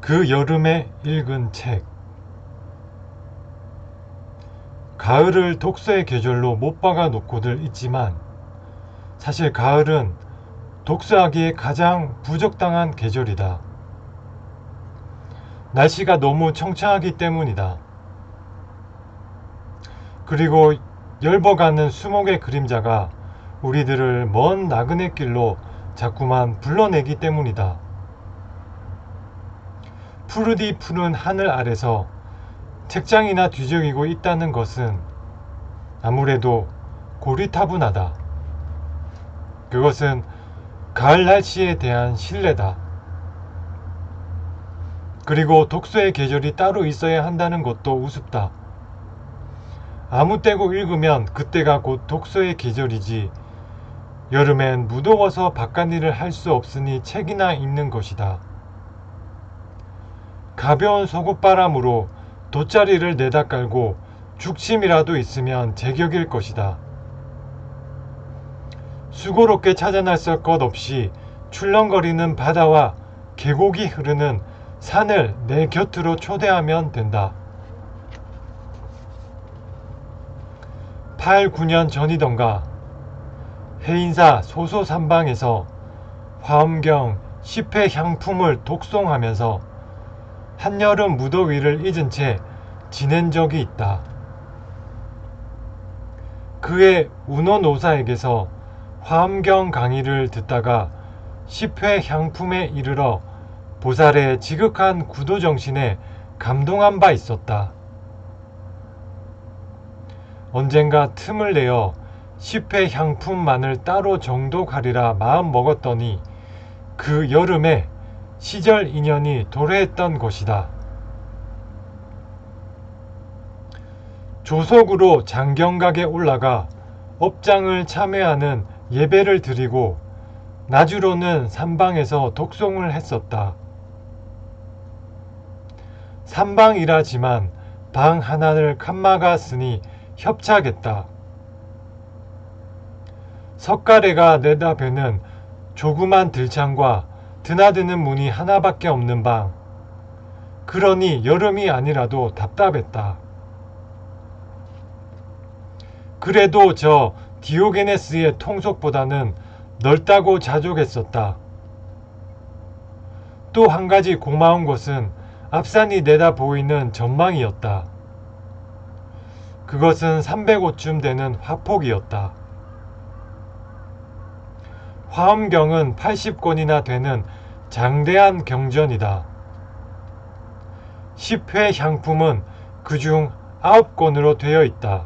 그 여름에 읽은 책. 가을을 독서의 계절로 못 박아 놓고들 있지만 사실 가을은 독서하기에 가장 부적당한 계절이다. 날씨가 너무 청창하기 때문이다. 그리고 열버가는 수목의 그림자가 우리들을 먼 나그네 길로 자꾸만 불러내기 때문이다. 푸르디 푸른 하늘 아래서 책장이나 뒤적이고 있다는 것은 아무래도 고리타분하다. 그것은 가을 날씨에 대한 신뢰다. 그리고 독서의 계절이 따로 있어야 한다는 것도 우습다. 아무 때고 읽으면 그때가 곧 독서의 계절이지, 여름엔 무더워서 바깥일을 할 수 없으니 책이나 읽는 것이다. 가벼운 소곶바람으로 돗자리를 내다 깔고 죽침이라도 있으면 제격일 것이다. 수고롭게 찾아 나설 것 없이 출렁거리는 바다와 계곡이 흐르는 산을 내 곁으로 초대하면 된다. 8, 9년 전이던가 해인사 소소산방에서 화엄경 10회 향품을 독송하면서 한여름 무더위를 잊은 채 지낸 적이 있다. 그의 운원오사에게서 화엄경 강의를 듣다가 10회 향품에 이르러 보살의 지극한 구도정신에 감동한 바 있었다. 언젠가 틈을 내어 10회 향품만을 따로 정독하리라 마음 먹었더니 그 여름에 시절 인연이 도래했던 것이다. 조석으로 장경각에 올라가 업장을 참회하는 예배를 드리고 나주로는 산방에서 독송을 했었다. 산방이라지만 방 하나를 칸막아 쓰니 협착했다. 석가래가 내다뵈는 조그만 들창과 드나드는 문이 하나밖에 없는 방. 그러니 여름이 아니라도 답답했다. 그래도 저 디오게네스의 통속보다는 넓다고 자족했었다. 또 한 가지 고마운 것은 앞산이 내다 보이는 전망이었다. 그것은 300호쯤 되는 화폭이었다. 화엄경은 80권이나 되는 장대한 경전이다. 10회 향품은 그중 9권으로 되어 있다.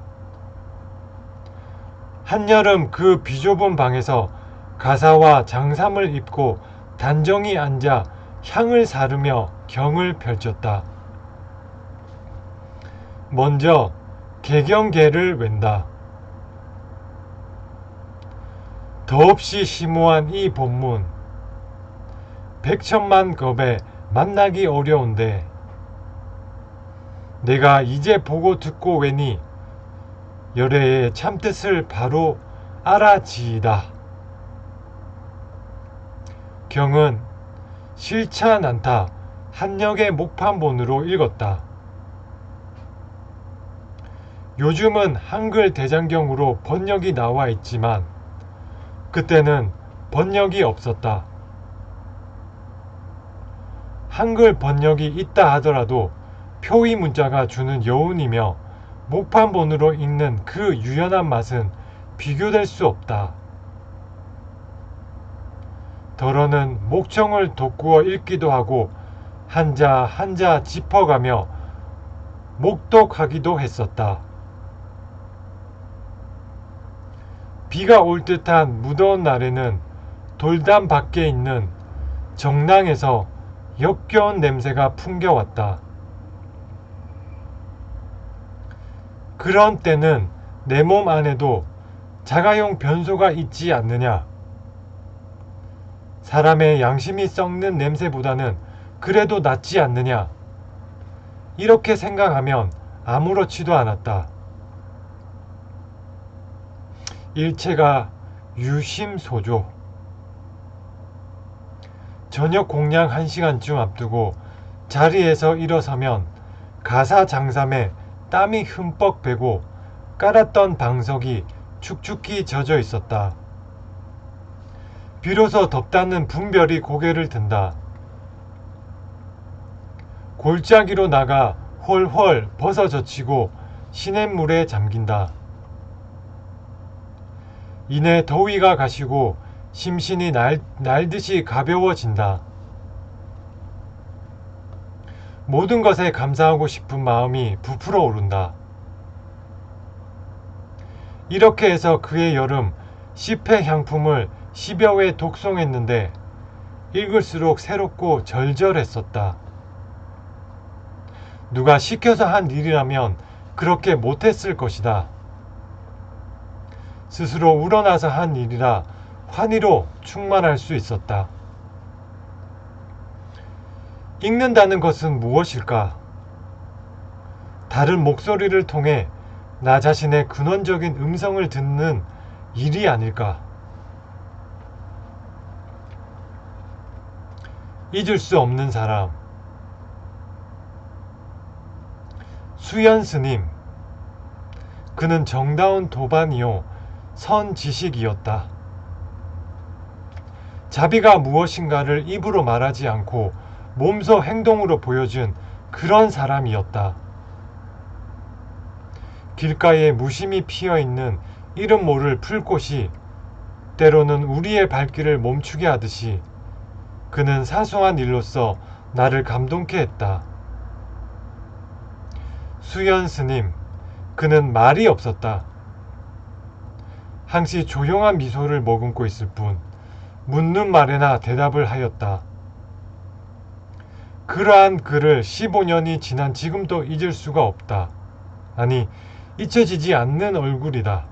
한여름 그 비좁은 방에서 가사와 장삼을 입고 단정히 앉아 향을 사르며 경을 펼쳤다. 먼저 개경계를 웬다. 더없이 심오한 이 본문, 백천만 겁에 만나기 어려운데 내가 이제 보고 듣고 뵈니 열애의 참뜻을 바로 알아지이다. 경은 싫지 않다 한역의 목판본으로 읽었다. 요즘은 한글 대장경으로 번역이 나와 있지만 그때는 번역이 없었다. 한글 번역이 있다 하더라도 표의 문자가 주는 여운이며 목판본으로 읽는 그 유연한 맛은 비교될 수 없다. 더러는 목청을 돋구어 읽기도 하고 한자 한자 짚어가며 목독하기도 했었다. 비가 올 듯한 무더운 날에는 돌담 밖에 있는 정랑에서 역겨운 냄새가 풍겨왔다. 그런 때는 내 몸 안에도 자가용 변소가 있지 않느냐. 사람의 양심이 썩는 냄새보다는 그래도 낫지 않느냐. 이렇게 생각하면 아무렇지도 않았다. 일체가 유심소조. 저녁 공양 1시간쯤 앞두고 자리에서 일어서면 가사장삼에 땀이 흠뻑 배고 깔았던 방석이 축축히 젖어 있었다. 비로소 덥다는 분별이 고개를 든다. 골짜기로 나가 홀홀 벗어젖히고 시냇물에 잠긴다. 이내 더위가 가시고 심신이 날듯이 가벼워진다. 모든 것에 감사하고 싶은 마음이 부풀어 오른다. 이렇게 해서 그의 여름 10회 향품을 10여 회 독송했는데 읽을수록 새롭고 절절했었다. 누가 시켜서 한 일이라면 그렇게 못했을 것이다. 스스로 우러나서 한 일이라 환희로 충만할 수 있었다. 읽는다는 것은 무엇일까? 다른 목소리를 통해 나 자신의 근원적인 음성을 듣는 일이 아닐까? 잊을 수 없는 사람. 수연 스님. 그는 정다운 도반이요 선지식이었다. 자비가 무엇인가를 입으로 말하지 않고 몸소 행동으로 보여준 그런 사람이었다. 길가에 무심히 피어있는 이름 모를 풀꽃이 때로는 우리의 발길을 멈추게 하듯이 그는 사소한 일로서 나를 감동케 했다. 수연 스님, 그는 말이 없었다. 항시 조용한 미소를 머금고 있을 뿐 묻는 말에나 대답을 하였다. 그러한 그를 15년이 지난 지금도 잊을 수가 없다. 아니, 잊혀지지 않는 얼굴이다.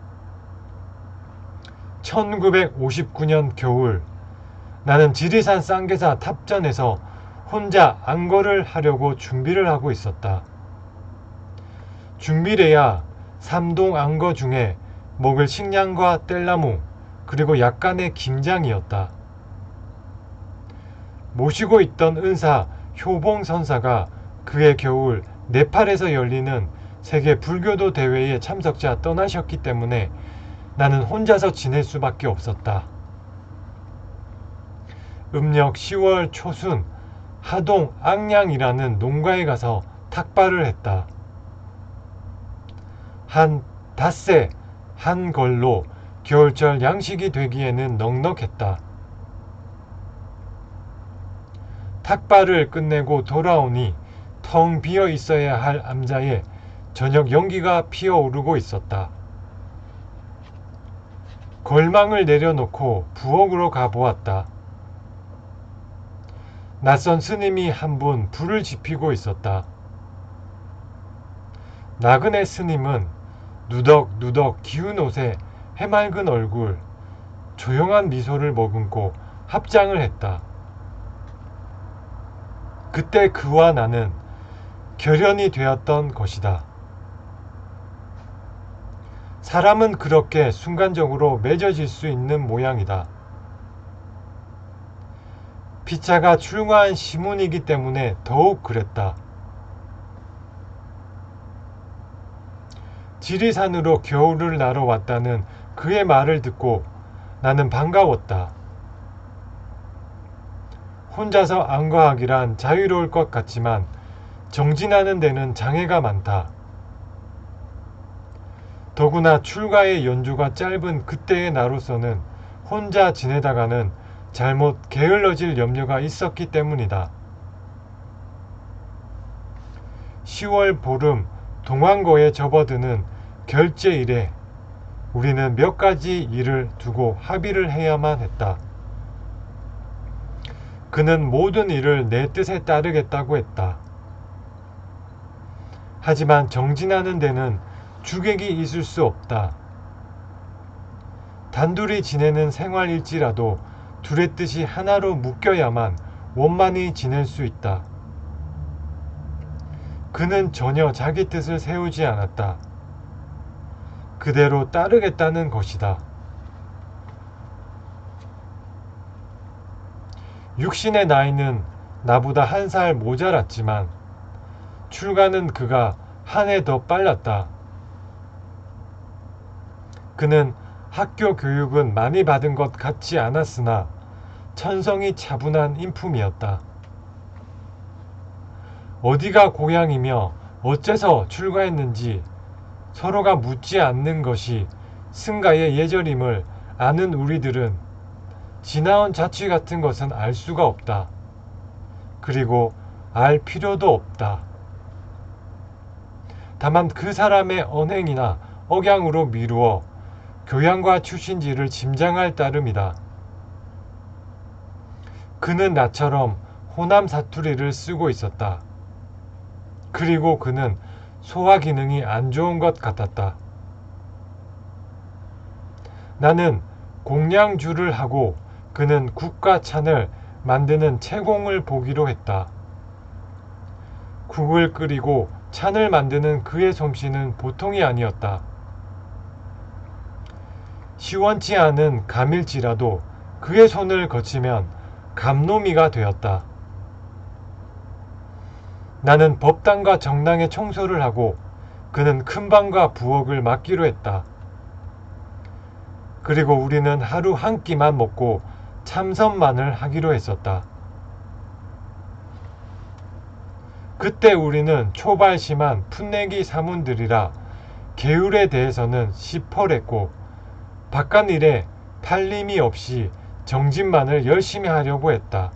1959년 겨울, 나는 지리산 쌍계사 탑전에서 혼자 안거를 하려고 준비를 하고 있었다. 준비래야 3동 안거 중에 먹을 식량과 뗄나무 그리고 약간의 김장이었다. 모시고 있던 은사 효봉 선사가 그해 겨울 네팔에서 열리는 세계 불교도 대회에 참석자 떠나셨기 때문에 나는 혼자서 지낼 수밖에 없었다. 음력 10월 초순 하동 앙량이라는 농가에 가서 탁발을 했다. 한 닷새 한 걸로 겨울철 양식이 되기에는 넉넉했다. 탁발을 끝내고 돌아오니 텅 비어 있어야 할 암자에 저녁 연기가 피어오르고 있었다. 걸망을 내려놓고 부엌으로 가보았다. 낯선 스님이 한 분 불을 지피고 있었다. 나그네 스님은 누덕누덕 기운 옷에 해맑은 얼굴, 조용한 미소를 머금고 합장을 했다. 그때 그와 나는 결연이 되었던 것이다. 사람은 그렇게 순간적으로 맺어질 수 있는 모양이다. 피차가 출가한 시문이기 때문에 더욱 그랬다. 지리산으로 겨울을 나러 왔다는 그의 말을 듣고 나는 반가웠다. 혼자서 안과하기란 자유로울 것 같지만 정진하는 데는 장애가 많다. 더구나 출가의 연주가 짧은 그때의 나로서는 혼자 지내다가는 잘못 게을러질 염려가 있었기 때문이다. 10월 보름 동안거에 접어드는 결제일에 우리는 몇 가지 일을 두고 합의를 해야만 했다. 그는 모든 일을 내 뜻에 따르겠다고 했다. 하지만 정진하는 데는 주객이 있을 수 없다. 단둘이 지내는 생활일지라도 둘의 뜻이 하나로 묶여야만 원만히 지낼 수 있다. 그는 전혀 자기 뜻을 세우지 않았다. 그대로 따르겠다는 것이다. 육신의 나이는 나보다 한 살 모자랐지만 출가는 그가 한 해 더 빨랐다. 그는 학교 교육은 많이 받은 것 같지 않았으나 천성이 차분한 인품이었다. 어디가 고향이며 어째서 출가했는지 서로가 묻지 않는 것이 승가의 예절임을 아는 우리들은 지나온 자취 같은 것은 알 수가 없다. 그리고 알 필요도 없다. 다만 그 사람의 언행이나 억양으로 미루어 교양과 출신지를 짐작할 따름이다. 그는 나처럼 호남 사투리를 쓰고 있었다. 그리고 그는 소화 기능이 안 좋은 것 같았다. 나는 공량주를 하고 그는 국과 찬을 만드는 채공을 보기로 했다. 국을 끓이고 찬을 만드는 그의 솜씨는 보통이 아니었다. 시원치 않은 감일지라도 그의 손을 거치면 감노미가 되었다. 나는 법당과 정당의 청소를 하고 그는 큰방과 부엌을 맡기로 했다. 그리고 우리는 하루 한 끼만 먹고 참선만을 하기로 했었다. 그때 우리는 초발심한 풋내기 사문들이라 계율에 대해서는 시펄했고 바깥일에 팔림이 없이 정진만을 열심히 하려고 했다.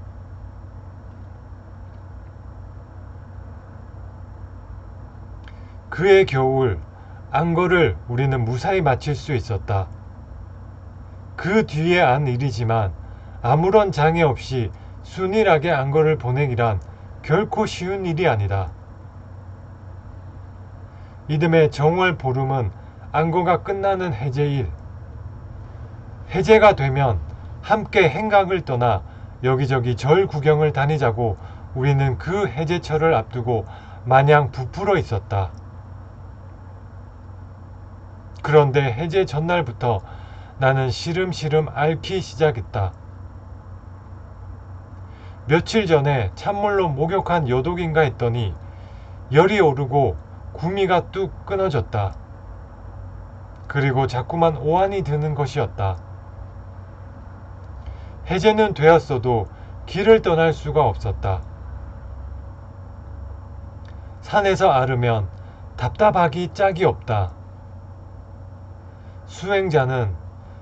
그의 겨울 안거를 우리는 무사히 마칠 수 있었다. 그 뒤에 안 일이지만 아무런 장애 없이 순일하게 안거를 보내기란 결코 쉬운 일이 아니다. 이듬해 정월 보름은 안거가 끝나는 해제일. 해제가 되면 함께 행각을 떠나 여기저기 절 구경을 다니자고 우리는 그 해제철을 앞두고 마냥 부풀어 있었다. 그런데 해제 전날부터 나는 시름시름 앓기 시작했다. 며칠 전에 찬물로 목욕한 여독인가 했더니 열이 오르고 구미가 뚝 끊어졌다. 그리고 자꾸만 오한이 드는 것이었다. 해제는 되었어도 길을 떠날 수가 없었다. 산에서 앓으면 답답하기 짝이 없다. 수행자는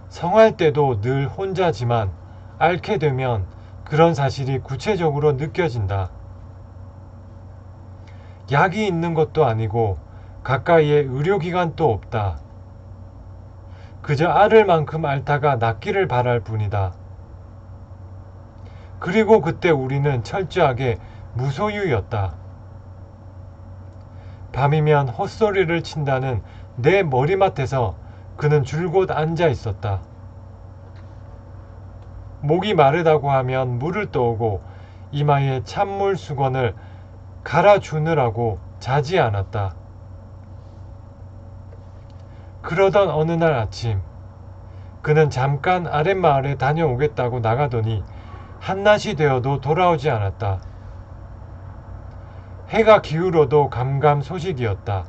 성할 때도 늘 혼자지만 앓게 되면 그런 사실이 구체적으로 느껴진다. 약이 있는 것도 아니고 가까이에 의료기관도 없다. 그저 앓을 만큼 앓다가 낫기를 바랄 뿐이다. 그리고 그때 우리는 철저하게 무소유였다. 밤이면 헛소리를 친다는 내 머리맡에서 그는 줄곧 앉아 있었다. 목이 마르다고 하면 물을 떠오고 이마에 찬물 수건을 갈아주느라고 자지 않았다. 그러던 어느 날 아침 그는 잠깐 아랫마을에 다녀오겠다고 나가더니 한낮이 되어도 돌아오지 않았다. 해가 기울어도 감감소식이었다.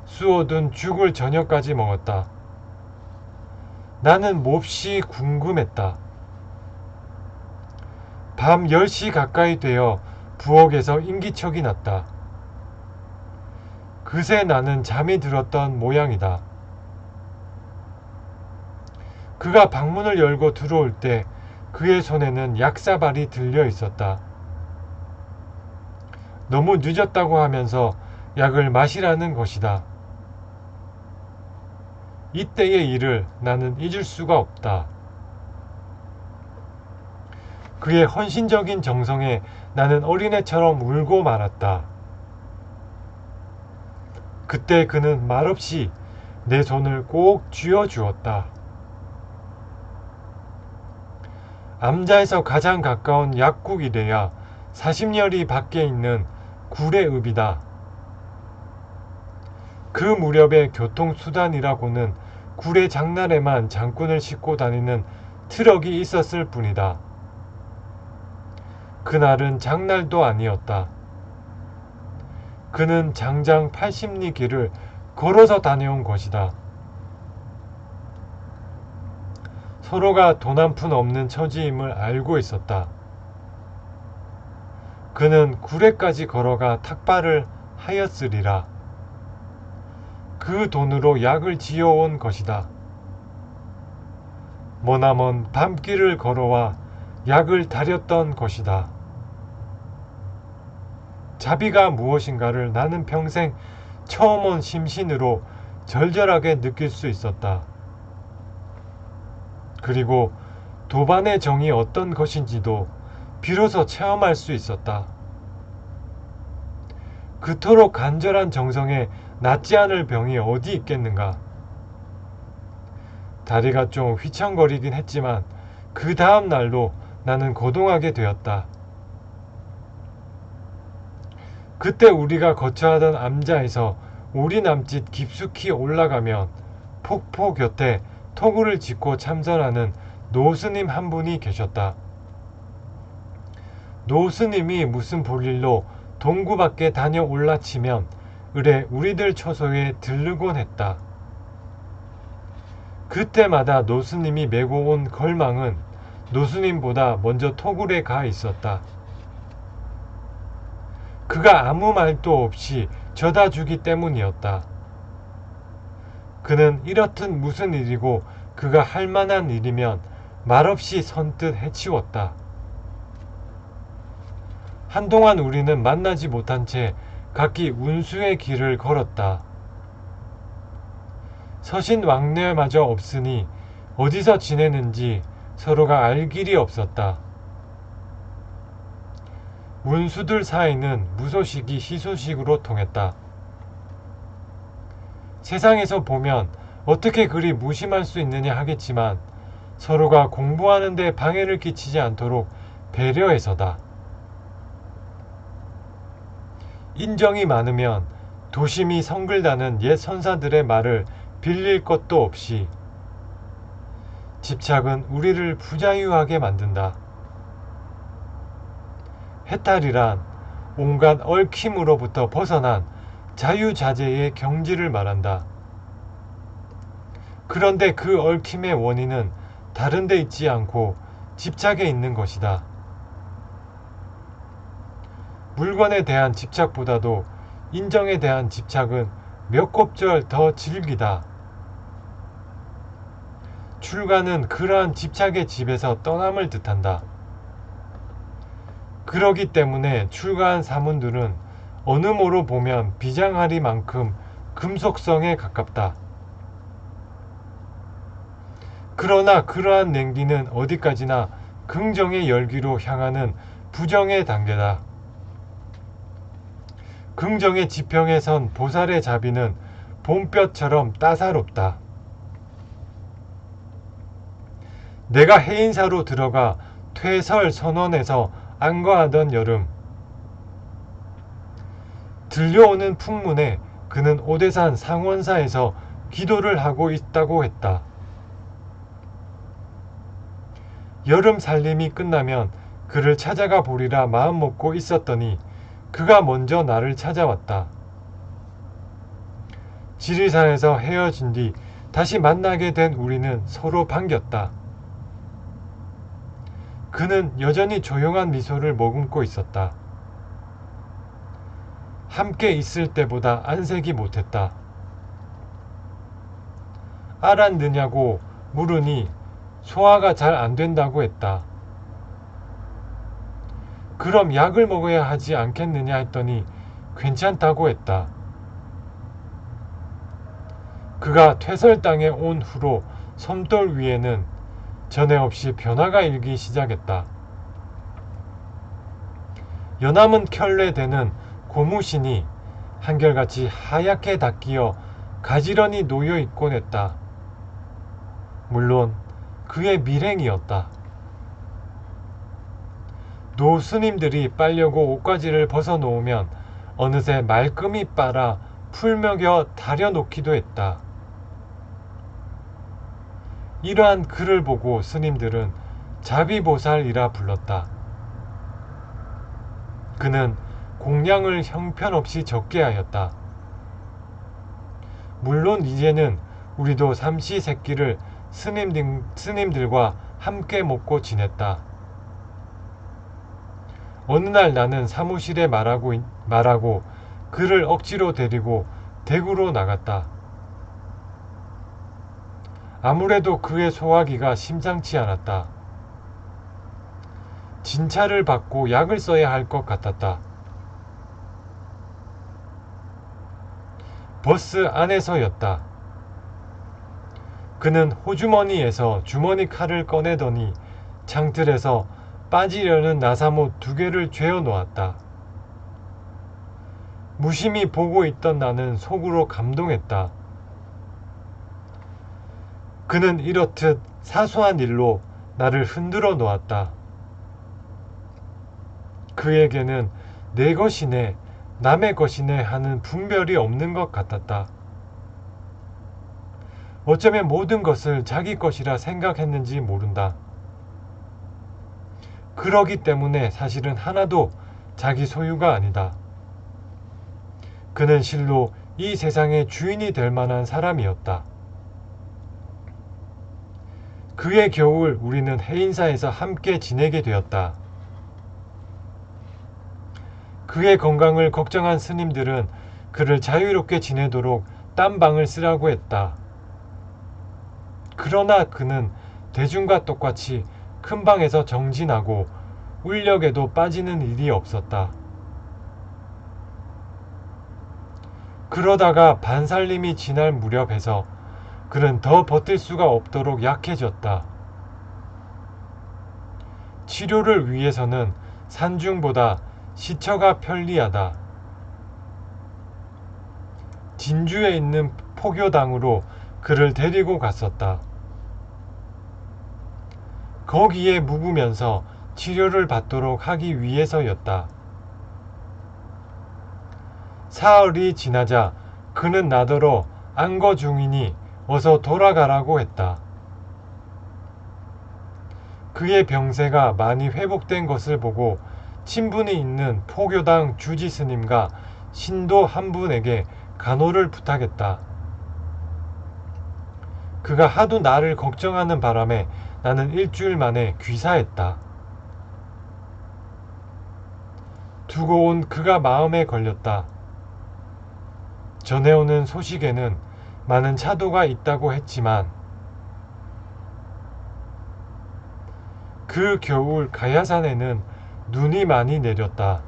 수호든 죽을 저녁까지 먹었다. 나는 몹시 궁금했다. 밤 10시 가까이 되어 부엌에서 인기척이 났다. 그새 나는 잠이 들었던 모양이다. 그가 방문을 열고 들어올 때 그의 손에는 약사발이 들려 있었다. 너무 늦었다고 하면서 약을 마시라는 것이다. 이때의 일을 나는 잊을 수가 없다. 그의 헌신적인 정성에 나는 어린애처럼 울고 말았다. 그때 그는 말없이 내 손을 꼭 쥐어 주었다. 암자에서 가장 가까운 약국이래야 40열이 밖에 있는 구례읍이다. 그 무렵의 교통수단이라고는 구례 장날에만 장군을 싣고 다니는 트럭이 있었을 뿐이다. 그날은 장날도 아니었다. 그는 장장 80리 길을 걸어서 다녀온 것이다. 서로가 돈 한 푼 없는 처지임을 알고 있었다. 그는 구례까지 걸어가 탁발을 하였으리라. 그 돈으로 약을 지어온 것이다. 머나먼 밤길을 걸어와 약을 다렸던 것이다. 자비가 무엇인가를 나는 평생 처음 온 심신으로 절절하게 느낄 수 있었다. 그리고 도반의 정이 어떤 것인지도 비로소 체험할 수 있었다. 그토록 간절한 정성에 낫지 않을 병이 어디 있겠는가. 다리가 좀 휘청거리긴 했지만 그 다음 날로 나는 거동하게 되었다. 그때 우리가 거처하던 암자에서 오리 남짓 깊숙이 올라가면 폭포 곁에 토구를 짚고 참선하는 노스님 한 분이 계셨다. 노스님이 무슨 볼일로 동구 밖에 다녀 올라치면 의뢰 우리들 처소에 들르곤 했다. 그때마다 노스님이 메고 온 걸망은 노스님보다 먼저 토굴에 가 있었다. 그가 아무 말도 없이 져다 주기 때문이었다. 그는 이렇듯 무슨 일이고 그가 할 만한 일이면 말없이 선뜻 해치웠다. 한동안 우리는 만나지 못한 채 각기 운수의 길을 걸었다. 서신 왕래마저 없으니 어디서 지내는지 서로가 알 길이 없었다. 문수들 사이는 무소식이 희소식으로 통했다. 세상에서 보면 어떻게 그리 무심할 수 있느냐 하겠지만 서로가 공부하는 데 방해를 끼치지 않도록 배려해서다. 인정이 많으면 도심이 성글다는 옛 선사들의 말을 빌릴 것도 없이 집착은 우리를 부자유하게 만든다. 해탈이란 온갖 얽힘으로부터 벗어난 자유자재의 경지를 말한다. 그런데 그 얽힘의 원인은 다른 데 있지 않고 집착에 있는 것이다. 물건에 대한 집착보다도 인정에 대한 집착은 몇 곱절 더 질기다. 출가는 그러한 집착의 집에서 떠남을 뜻한다. 그러기 때문에 출가한 사문들은 어느 모로 보면 비장하리만큼 금속성에 가깝다. 그러나 그러한 냉기는 어디까지나 긍정의 열기로 향하는 부정의 단계다. 긍정의 지평에 선 보살의 자비는 봄볕처럼 따사롭다. 내가 해인사로 들어가 퇴설 선원에서 안거하던 여름, 들려오는 풍문에 그는 오대산 상원사에서 기도를 하고 있다고 했다. 여름 살림이 끝나면 그를 찾아가 보리라 마음먹고 있었더니 그가 먼저 나를 찾아왔다. 지리산에서 헤어진 뒤 다시 만나게 된 우리는 서로 반겼다. 그는 여전히 조용한 미소를 머금고 있었다. 함께 있을 때보다 안색이 못했다. 알았느냐고 물으니 소화가 잘 안 된다고 했다. 그럼 약을 먹어야 하지 않겠느냐 했더니 괜찮다고 했다. 그가 퇴설당에 온 후로 섬돌 위에는 전에 없이 변화가 일기 시작했다. 연암은 켤레대는 고무신이 한결같이 하얗게 닦이어 가지런히 놓여 있곤 했다. 물론 그의 밀행이었다. 노 스님들이 빨려고 옷가지를 벗어놓으면 어느새 말끔히 빨아 풀먹여 다려놓기도 했다. 이러한 그를 보고 스님들은 자비보살이라 불렀다. 그는 공량을 형편없이 적게 하였다. 물론 이제는 우리도 삼시세끼를 스님들과 함께 먹고 지냈다. 어느 날 나는 사무실에 말하고 그를 억지로 데리고 대구로 나갔다. 아무래도 그의 소화기가 심상치 않았다. 진찰을 받고 약을 써야 할 것 같았다. 버스 안에서였다. 그는 호주머니에서 주머니 칼을 꺼내더니 창틀에서 빠지려는 나사못 2개를 죄어 놓았다. 무심히 보고 있던 나는 속으로 감동했다. 그는 이렇듯 사소한 일로 나를 흔들어 놓았다. 그에게는 내 것이네, 남의 것이네 하는 분별이 없는 것 같았다. 어쩌면 모든 것을 자기 것이라 생각했는지 모른다. 그러기 때문에 사실은 하나도 자기 소유가 아니다. 그는 실로 이 세상의 주인이 될 만한 사람이었다. 그의 겨울 우리는 해인사에서 함께 지내게 되었다. 그의 건강을 걱정한 스님들은 그를 자유롭게 지내도록 딴 방을 쓰라고 했다. 그러나 그는 대중과 똑같이 큰 방에서 정진하고 울력에도 빠지는 일이 없었다. 그러다가 반살림이 지날 무렵에서 그는 더 버틸 수가 없도록 약해졌다. 치료를 위해서는 산중보다 시처가 편리하다. 진주에 있는 포교당으로 그를 데리고 갔었다. 거기에 묵으면서 치료를 받도록 하기 위해서였다. 사흘이 지나자 그는 나더러 안거 중이니 어서 돌아가라고 했다. 그의 병세가 많이 회복된 것을 보고 친분이 있는 포교당 주지 스님과 신도 한 분에게 간호를 부탁했다. 그가 하도 나를 걱정하는 바람에 나는 일주일 만에 귀사했다. 두고 온 그가 마음에 걸렸다. 전해오는 소식에는 많은 차도가 있다고 했지만 그 겨울 가야산에는 눈이 많이 내렸다.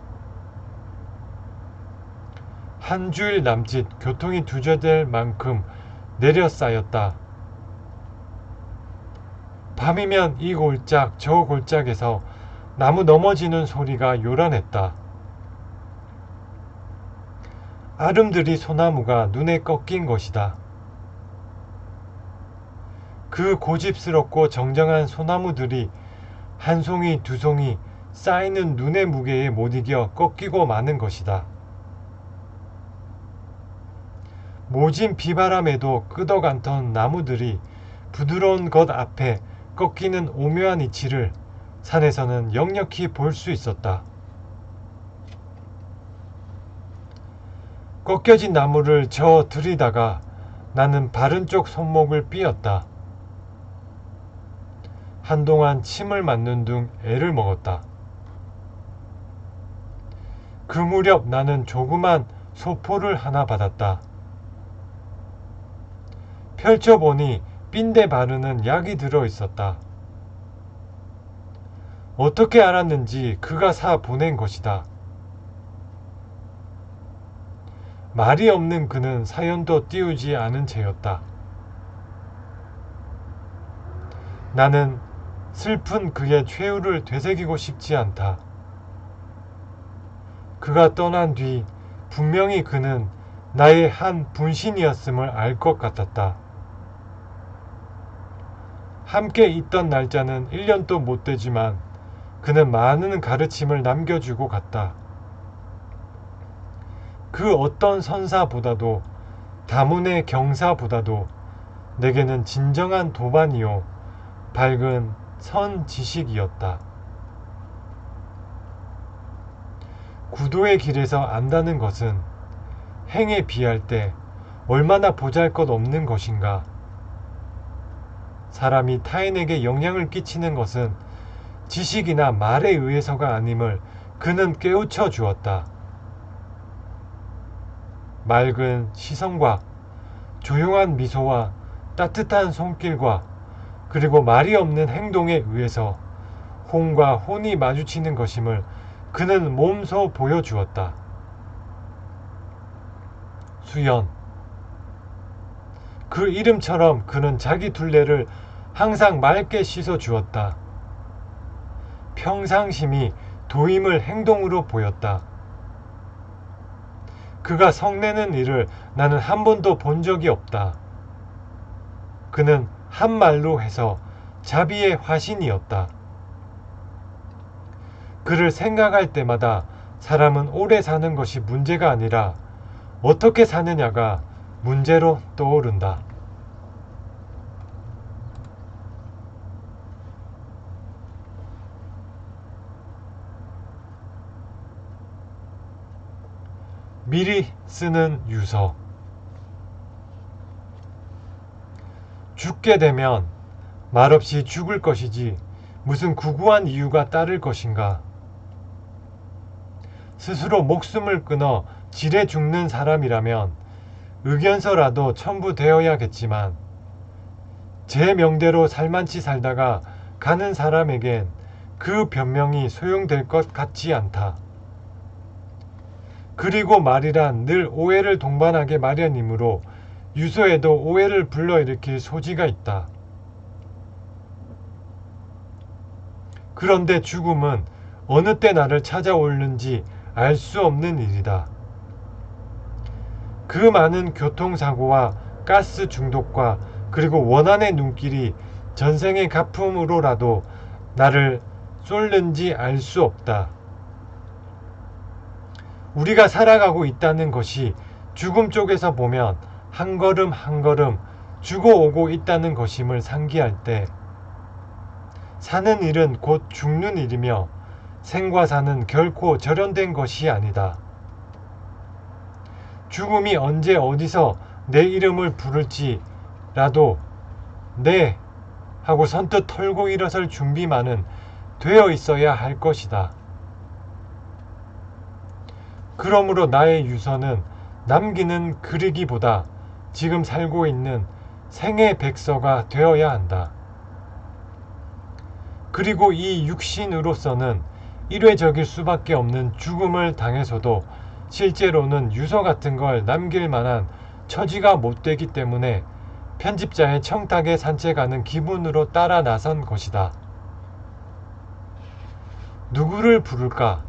한 주일 남짓 교통이 두절될 만큼 내려 쌓였다. 밤이면 이 골짝 저 골짝에서 나무 넘어지는 소리가 요란했다. 아름드리 소나무가 눈에 꺾인 것이다. 그 고집스럽고 정정한 소나무들이 한 송이 두 송이 쌓이는 눈의 무게에 못 이겨 꺾이고 마는 것이다. 모진 비바람에도 끄덕않던 나무들이 부드러운 것 앞에 꺾이는 오묘한 이치를 산에서는 역력히 볼 수 있었다. 꺾여진 나무를 저 들이다가 나는 바른 쪽 손목을 삐었다. 한동안 침을 맞는 둥 애를 먹었다. 그 무렵 나는 조그만 소포를 하나 받았다. 펼쳐보니 삔대 바르는 약이 들어 있었다. 어떻게 알았는지 그가 사 보낸 것이다. 말이 없는 그는 사연도 띄우지 않은 채였다. 나는 슬픈 그의 최후를 되새기고 싶지 않다. 그가 떠난 뒤 분명히 그는 나의 한 분신이었음을 알 것 같았다. 함께 있던 날짜는 1년도 못 되지만 그는 많은 가르침을 남겨주고 갔다. 그 어떤 선사보다도 다문의 경사보다도 내게는 진정한 도반이요 밝은 선 지식이었다. 구도의 길에서 안다는 것은 행에 비할 때 얼마나 보잘것없는 것인가. 사람이 타인에게 영향을 끼치는 것은 지식이나 말에 의해서가 아님을 그는 깨우쳐 주었다. 맑은 시선과 조용한 미소와 따뜻한 손길과 그리고 말이 없는 행동에 의해서 혼과 혼이 마주치는 것임을 그는 몸소 보여주었다. 수연. 그 이름처럼 그는 자기 둘레를 항상 맑게 씻어 주었다. 평상심이 도임을 행동으로 보였다. 그가 성내는 일을 나는 한 번도 본 적이 없다. 그는 한 말로 해서 자비의 화신이었다. 그를 생각할 때마다 사람은 오래 사는 것이 문제가 아니라 어떻게 사느냐가 문제로 떠오른다. 미리 쓰는 유서. 죽게 되면 말없이 죽을 것이지 무슨 구구한 이유가 따를 것인가. 스스로 목숨을 끊어 지레 죽는 사람이라면 의견서라도 첨부되어야겠지만 제 명대로 살만치 살다가 가는 사람에겐 그 변명이 소용될 것 같지 않다. 그리고 말이란 늘 오해를 동반하게 마련이므로 유서에도 오해를 불러일으킬 소지가 있다. 그런데 죽음은 어느 때 나를 찾아오는지 알 수 없는 일이다. 그 많은 교통사고와 가스 중독과 그리고 원한의 눈길이 전생의 가품으로라도 나를 쏠는지 알 수 없다. 우리가 살아가고 있다는 것이 죽음 쪽에서 보면 한 걸음 한 걸음 죽어오고 있다는 것임을 상기할 때 사는 일은 곧 죽는 일이며 생과 사는 결코 절연된 것이 아니다. 죽음이 언제 어디서 내 이름을 부를지라도 네 하고 선뜻 털고 일어설 준비만은 되어 있어야 할 것이다. 그러므로 나의 유서는 남기는 그리기보다 지금 살고 있는 생의 백서가 되어야 한다. 그리고 이 육신으로서는 일회적일 수밖에 없는 죽음을 당해서도 실제로는 유서 같은 걸 남길 만한 처지가 못 되기 때문에 편집자의 청탁에 산책하는 기분으로 따라 나선 것이다. 누구를 부를까?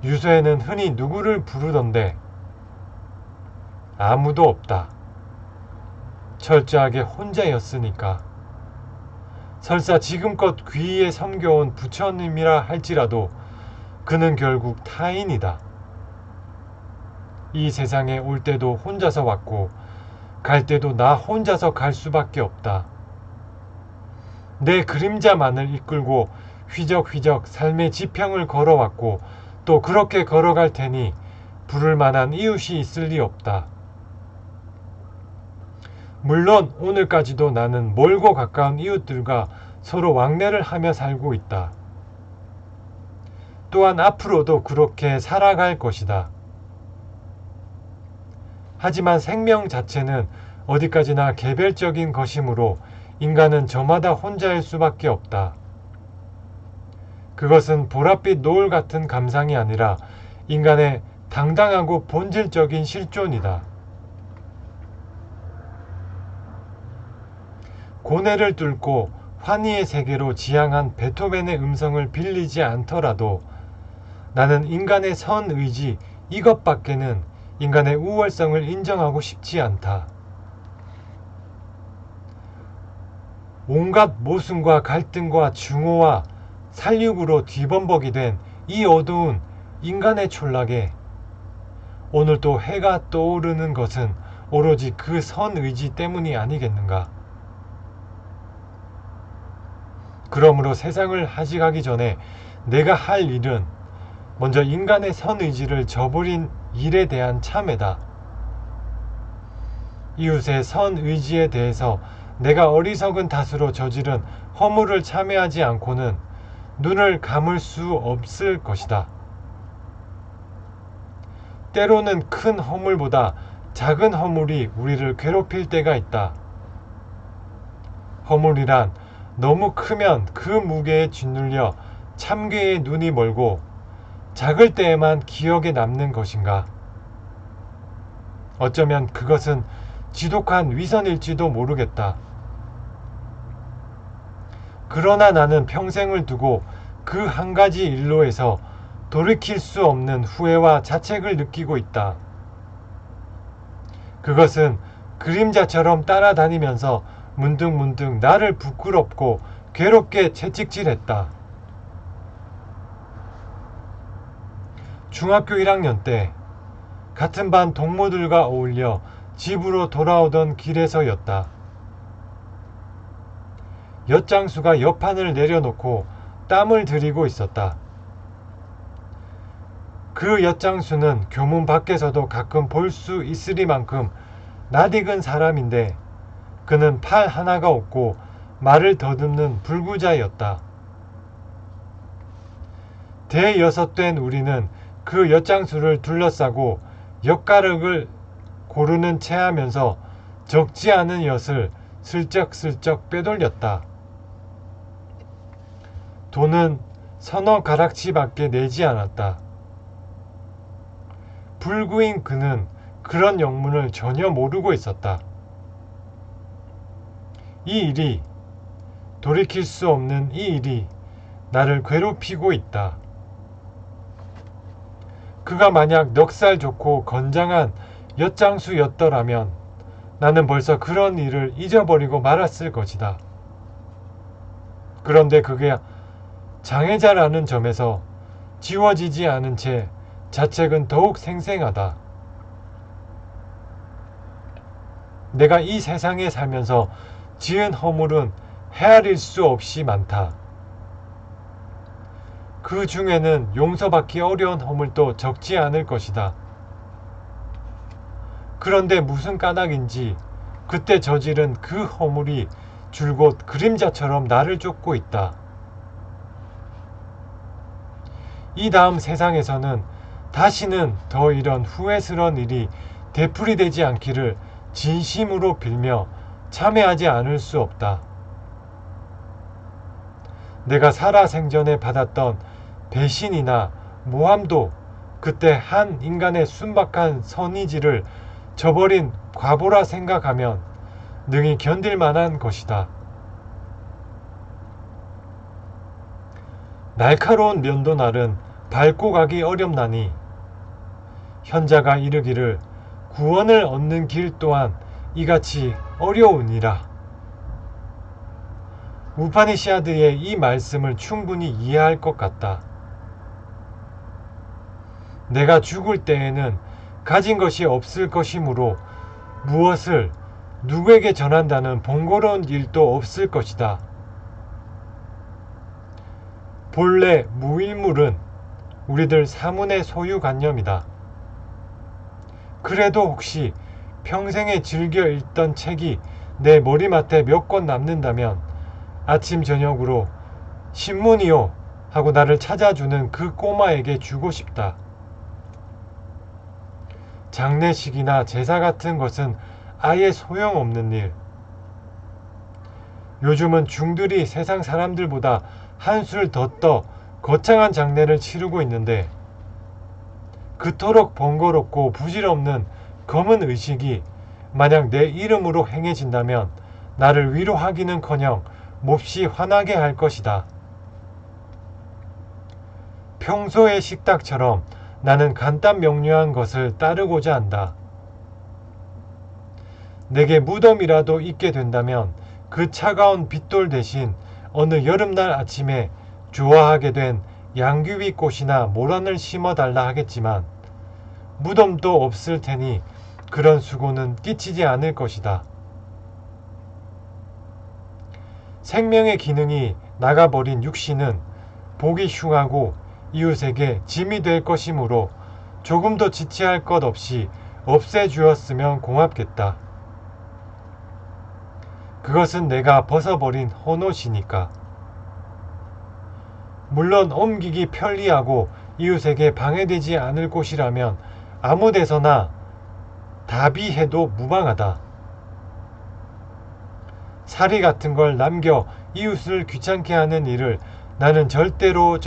유서에는 흔히 누구를 부르던데 아무도 없다. 철저하게 혼자였으니까. 설사 지금껏 귀의에 섬겨온 부처님이라 할지라도 그는 결국 타인이다. 이 세상에 올 때도 혼자서 왔고 갈 때도 나 혼자서 갈 수밖에 없다. 내 그림자만을 이끌고 휘적휘적 삶의 지평을 걸어왔고 또 그렇게 걸어갈 테니 부를 만한 이웃이 있을 리 없다. 물론 오늘까지도 나는 멀고 가까운 이웃들과 서로 왕래를 하며 살고 있다. 또한 앞으로도 그렇게 살아갈 것이다. 하지만 생명 자체는 어디까지나 개별적인 것이므로 인간은 저마다 혼자일 수밖에 없다. 그것은 보랏빛 노을 같은 감상이 아니라 인간의 당당하고 본질적인 실존이다. 고뇌를 뚫고 환희의 세계로 지향한 베토벤의 음성을 빌리지 않더라도 나는 인간의 선 의지 이것밖에는 인간의 우월성을 인정하고 싶지 않다. 온갖 모순과 갈등과 증오와 살육으로 뒤범벅이 된 이 어두운 인간의 촌락에 오늘 또 해가 떠오르는 것은 오로지 그 선 의지 때문이 아니겠는가. 그러므로 세상을 하직하기 전에 내가 할 일은 먼저 인간의 선의지를 저버린 일에 대한 참회다. 이웃의 선의지에 대해서 내가 어리석은 탓으로 저지른 허물을 참회하지 않고는 눈을 감을 수 없을 것이다. 때로는 큰 허물보다 작은 허물이 우리를 괴롭힐 때가 있다. 허물이란 너무 크면 그 무게에 짓눌려 참괴의 눈이 멀고 작을 때에만 기억에 남는 것인가? 어쩌면 그것은 지독한 위선일지도 모르겠다. 그러나 나는 평생을 두고 그 한 가지 일로에서 돌이킬 수 없는 후회와 자책을 느끼고 있다. 그것은 그림자처럼 따라다니면서 문득문득 나를 부끄럽고 괴롭게 채찍질했다. 중학교 1학년 때 같은 반 동무들과 어울려 집으로 돌아오던 길에서였다. 엿장수가 옆판을 내려놓고 땀을 들이고 있었다. 그 엿장수는 교문 밖에서도 가끔 볼 수 있으리만큼 낯익은 사람인데 그는 팔 하나가 없고 말을 더듬는 불구자였다. 대여섯된 우리는 그 엿장수를 둘러싸고 엿가락을 고르는 채 하면서 적지 않은 엿을 슬쩍슬쩍 빼돌렸다. 돈은 서너 가락치밖에 내지 않았다. 불구인 그는 그런 영문을 전혀 모르고 있었다. 이 일이, 돌이킬 수 없는 이 일이 나를 괴롭히고 있다. 그가 만약 넉살 좋고 건장한 엿장수였더라면 나는 벌써 그런 일을 잊어버리고 말았을 것이다. 그런데 그게 장애자라는 점에서 지워지지 않은 채 자책은 더욱 생생하다. 내가 이 세상에 살면서 지은 허물은 헤아릴 수 없이 많다. 그 중에는 용서받기 어려운 허물도 적지 않을 것이다. 그런데 무슨 까닭인지 그때 저지른 그 허물이 줄곧 그림자처럼 나를 쫓고 있다. 이 다음 세상에서는 다시는 더 이런 후회스러운 일이 되풀이되지 않기를 진심으로 빌며 참회하지 않을 수 없다. 내가 살아생전에 받았던 배신이나 모함도 그때 한 인간의 순박한 선의지를 저버린 과보라 생각하면 능히 견딜 만한 것이다. 날카로운 면도날은 밟고 가기 어렵나니 현자가 이르기를 구원을 얻는 길 또한 이같이 어려우니라. 우파니샤드의 이 말씀을 충분히 이해할 것 같다. 내가 죽을 때에는 가진 것이 없을 것이므로 무엇을 누구에게 전한다는 번거로운 일도 없을 것이다. 본래 무일물은 우리들 사문의 소유관념이다. 그래도 혹시 평생에 즐겨 읽던 책이 내 머리맡에 몇 권 남는다면 아침 저녁으로 신문이요 하고 나를 찾아주는 그 꼬마에게 주고 싶다. 장례식이나 제사 같은 것은 아예 소용없는 일. 요즘은 중들이 세상 사람들보다 한술 더 떠 거창한 장례를 치르고 있는데 그토록 번거롭고 부질없는 검은 의식이 만약 내 이름으로 행해진다면 나를 위로하기는커녕 몹시 화나게 할 것이다. 평소의 식탁처럼 나는 간단 명료한 것을 따르고자 한다. 내게 무덤이라도 있게 된다면 그 차가운 빗돌 대신 어느 여름날 아침에 좋아하게 된 양귀비 꽃이나 모란을 심어달라 하겠지만 무덤도 없을 테니 그런 수고는 끼치지 않을 것이다. 생명의 기능이 나가버린 육신은 보기 흉하고 이웃에게 짐이 될 것이므로 조금도 지체할 것 없이 없애주었으면 고맙겠다. 그것은 내가 벗어버린 헌옷이니까. 물론 옮기기 편리하고 이웃에게 방해되지 않을 곳이라면 아무 데서나 다비해도 무방하다. 사리 같은 걸 남겨 이웃을 귀찮게 하는 일을 나는 절대로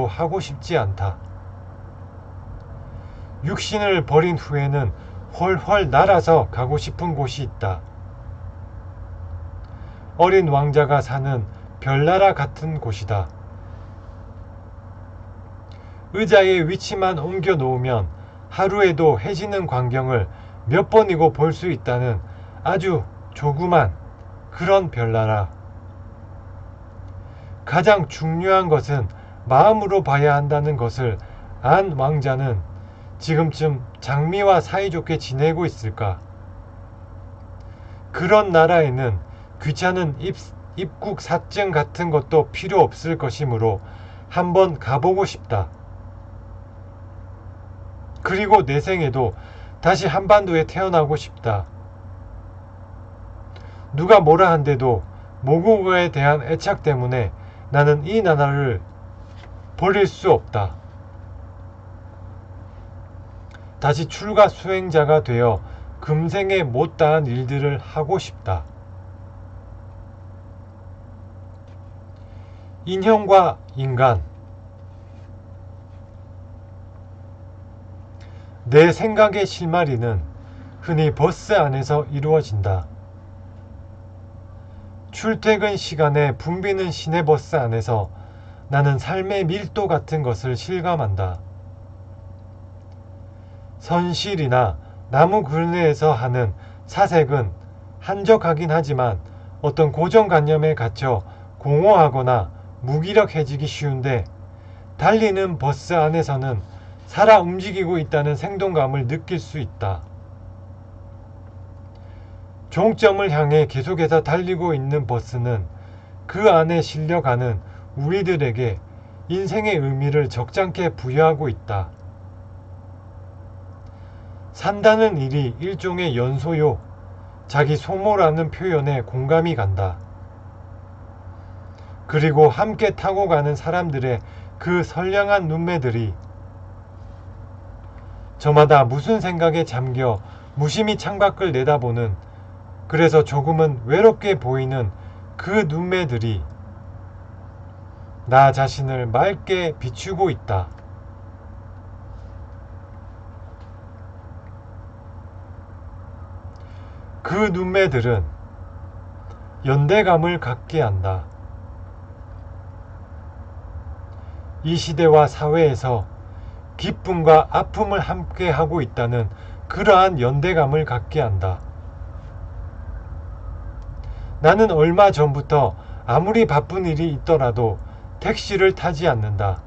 하고 싶지 않다. 육신을 버린 후에는 훨훨 날아서 가고 싶은 곳이 있다. 어린 왕자가 사는 별나라 같은 곳이다. 의자의 위치만 옮겨 놓으면 하루에도 해지는 광경을 몇 번이고 볼 수 있다는 아주 조그만 그런 별나라. 가장 중요한 것은 마음으로 봐야 한다는 것을 안 왕자는 지금쯤 장미와 사이좋게 지내고 있을까? 그런 나라에는 귀찮은 입국 사증 같은 것도 필요 없을 것이므로 한번 가보고 싶다. 그리고 내 생에도 다시 한반도에 태어나고 싶다. 누가 뭐라 한데도 모국어에 대한 애착 때문에 나는 이 나라를 버릴 수 없다. 다시 출가 수행자가 되어 금생에 못다한 일들을 하고 싶다. 인형과 인간. 내 생각의 실마리는 흔히 버스 안에서 이루어진다. 출퇴근 시간에 붐비는 시내버스 안에서 나는 삶의 밀도 같은 것을 실감한다. 선실이나 나무 그늘에서 하는 사색은 한적하긴 하지만 어떤 고정관념에 갇혀 공허하거나 무기력해지기 쉬운데 달리는 버스 안에서는 살아 움직이고 있다는 생동감을 느낄 수 있다. 종점을 향해 계속해서 달리고 있는 버스는 그 안에 실려가는 우리들에게 인생의 의미를 적잖게 부여하고 있다. 산다는 일이 일종의 연소요, 자기 소모라는 표현에 공감이 간다. 그리고 함께 타고 가는 사람들의 그 선량한 눈매들이 저마다 무슨 생각에 잠겨 무심히 창밖을 내다보는, 그래서 조금은 외롭게 보이는 그 눈매들이 나 자신을 맑게 비추고 있다. 그 눈매들은 연대감을 갖게 한다. 이 시대와 사회에서 기쁨과 아픔을 함께 하고 있다는 그러한 연대감을 갖게 한다. 나는 얼마 전부터 아무리 바쁜 일이 있더라도 택시를 타지 않는다.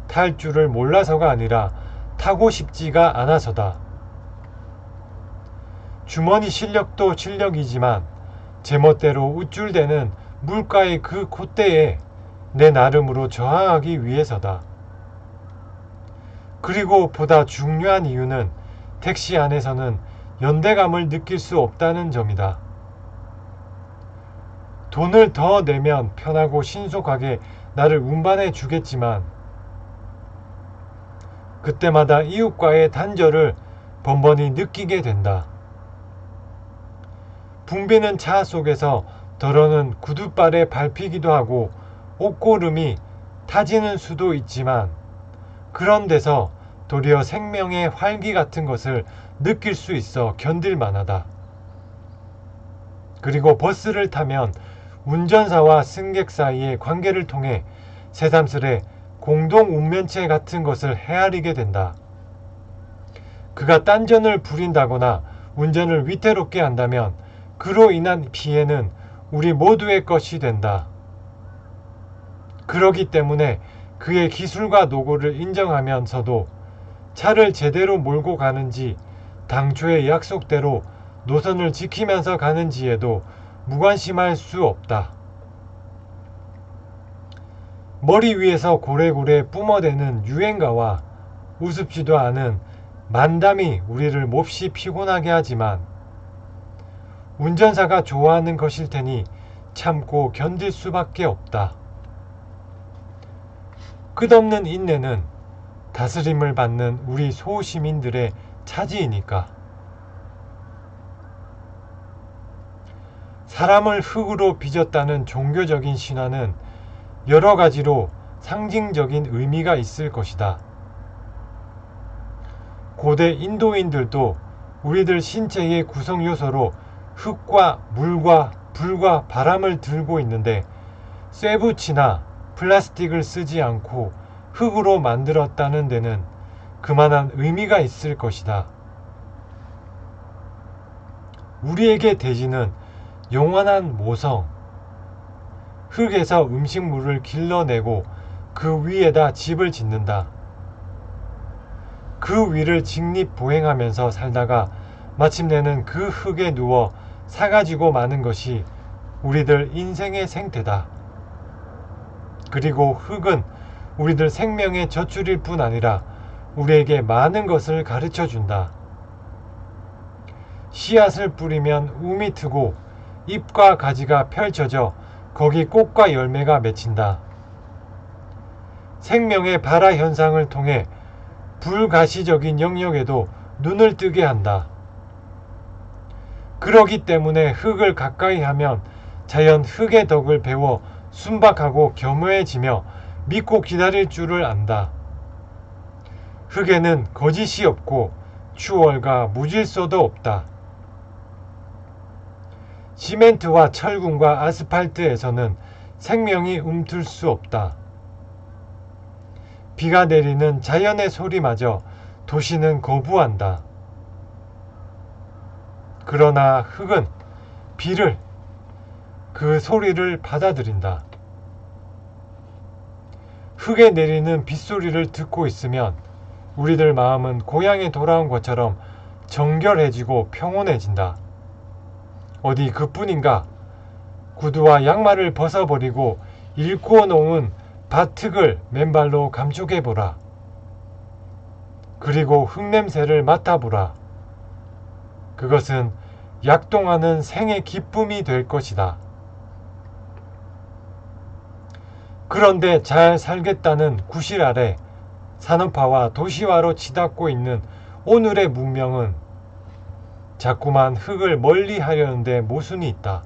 탈 줄을 몰라서가 아니라 타고 싶지가 않아서다. 주머니 실력도 실력이지만 제멋대로 우쭐대는 물가의 그 콧대에 내 나름으로 저항하기 위해서다. 그리고 보다 중요한 이유는 택시 안에서는 연대감을 느낄 수 없다는 점이다. 돈을 더 내면 편하고 신속하게 나를 운반해 주겠지만 그때마다 이웃과의 단절을 번번이 느끼게 된다. 붐비는 차 속에서 더러는 구둣발에 밟히기도 하고 옷고름이 타지는 수도 있지만 그런 데서 도리어 생명의 활기 같은 것을 느낄 수 있어 견딜 만하다. 그리고 버스를 타면 운전사와 승객 사이의 관계를 통해 새삼스레 공동 운면체 같은 것을 헤아리게 된다. 그가 딴전을 부린다거나 운전을 위태롭게 한다면 그로 인한 피해는 우리 모두의 것이 된다. 그러기 때문에 그의 기술과 노고를 인정하면서도 차를 제대로 몰고 가는지 당초의 약속대로 노선을 지키면서 가는지에도 무관심할 수 없다. 머리 위에서 고래고래 뿜어대는 유행가와 우습지도 않은 만담이 우리를 몹시 피곤하게 하지만 운전사가 좋아하는 것일 테니 참고 견딜 수밖에 없다. 끝없는 인내는 다스림을 받는 우리 소시민들의 차지이니까. 사람을 흙으로 빚었다는 종교적인 신화는 여러 가지로 상징적인 의미가 있을 것이다. 고대 인도인들도 우리들 신체의 구성 요소로 흙과 물과 불과 바람을 들고 있는데 쇠붙이나 플라스틱을 쓰지 않고 흙으로 만들었다는 데는 그만한 의미가 있을 것이다. 우리에게 대지는 영원한 모성, 흙에서 음식물을 길러내고 그 위에다 집을 짓는다. 그 위를 직립보행하면서 살다가 마침내는 그 흙에 누워 사가지고 마는 것이 우리들 인생의 생태다. 그리고 흙은 우리들 생명의 젖줄일 뿐 아니라 우리에게 많은 것을 가르쳐 준다. 씨앗을 뿌리면 움이 트고 잎과 가지가 펼쳐져 거기 꽃과 열매가 맺힌다. 생명의 발화 현상을 통해 불가시적인 영역에도 눈을 뜨게 한다. 그러기 때문에 흙을 가까이 하면 자연 흙의 덕을 배워 순박하고 겸허해지며 믿고 기다릴 줄을 안다. 흙에는 거짓이 없고 추월과 무질서도 없다. 시멘트와 철근과 아스팔트에서는 생명이 움틀 수 없다. 비가 내리는 자연의 소리마저 도시는 거부한다. 그러나 흙은 비를, 그 소리를 받아들인다. 흙에 내리는 빗소리를 듣고 있으면 우리들 마음은 고향에 돌아온 것처럼 정결해지고 평온해진다. 어디 그뿐인가? 구두와 양말을 벗어버리고 일구어 놓은 밭흙을 맨발로 감촉해보라. 그리고 흙냄새를 맡아보라. 그것은 약동하는 생의 기쁨이 될 것이다. 그런데 잘 살겠다는 구실 아래 산업화와 도시화로 치닫고 있는 오늘의 문명은 자꾸만 흙을 멀리 하려는데 모순이 있다.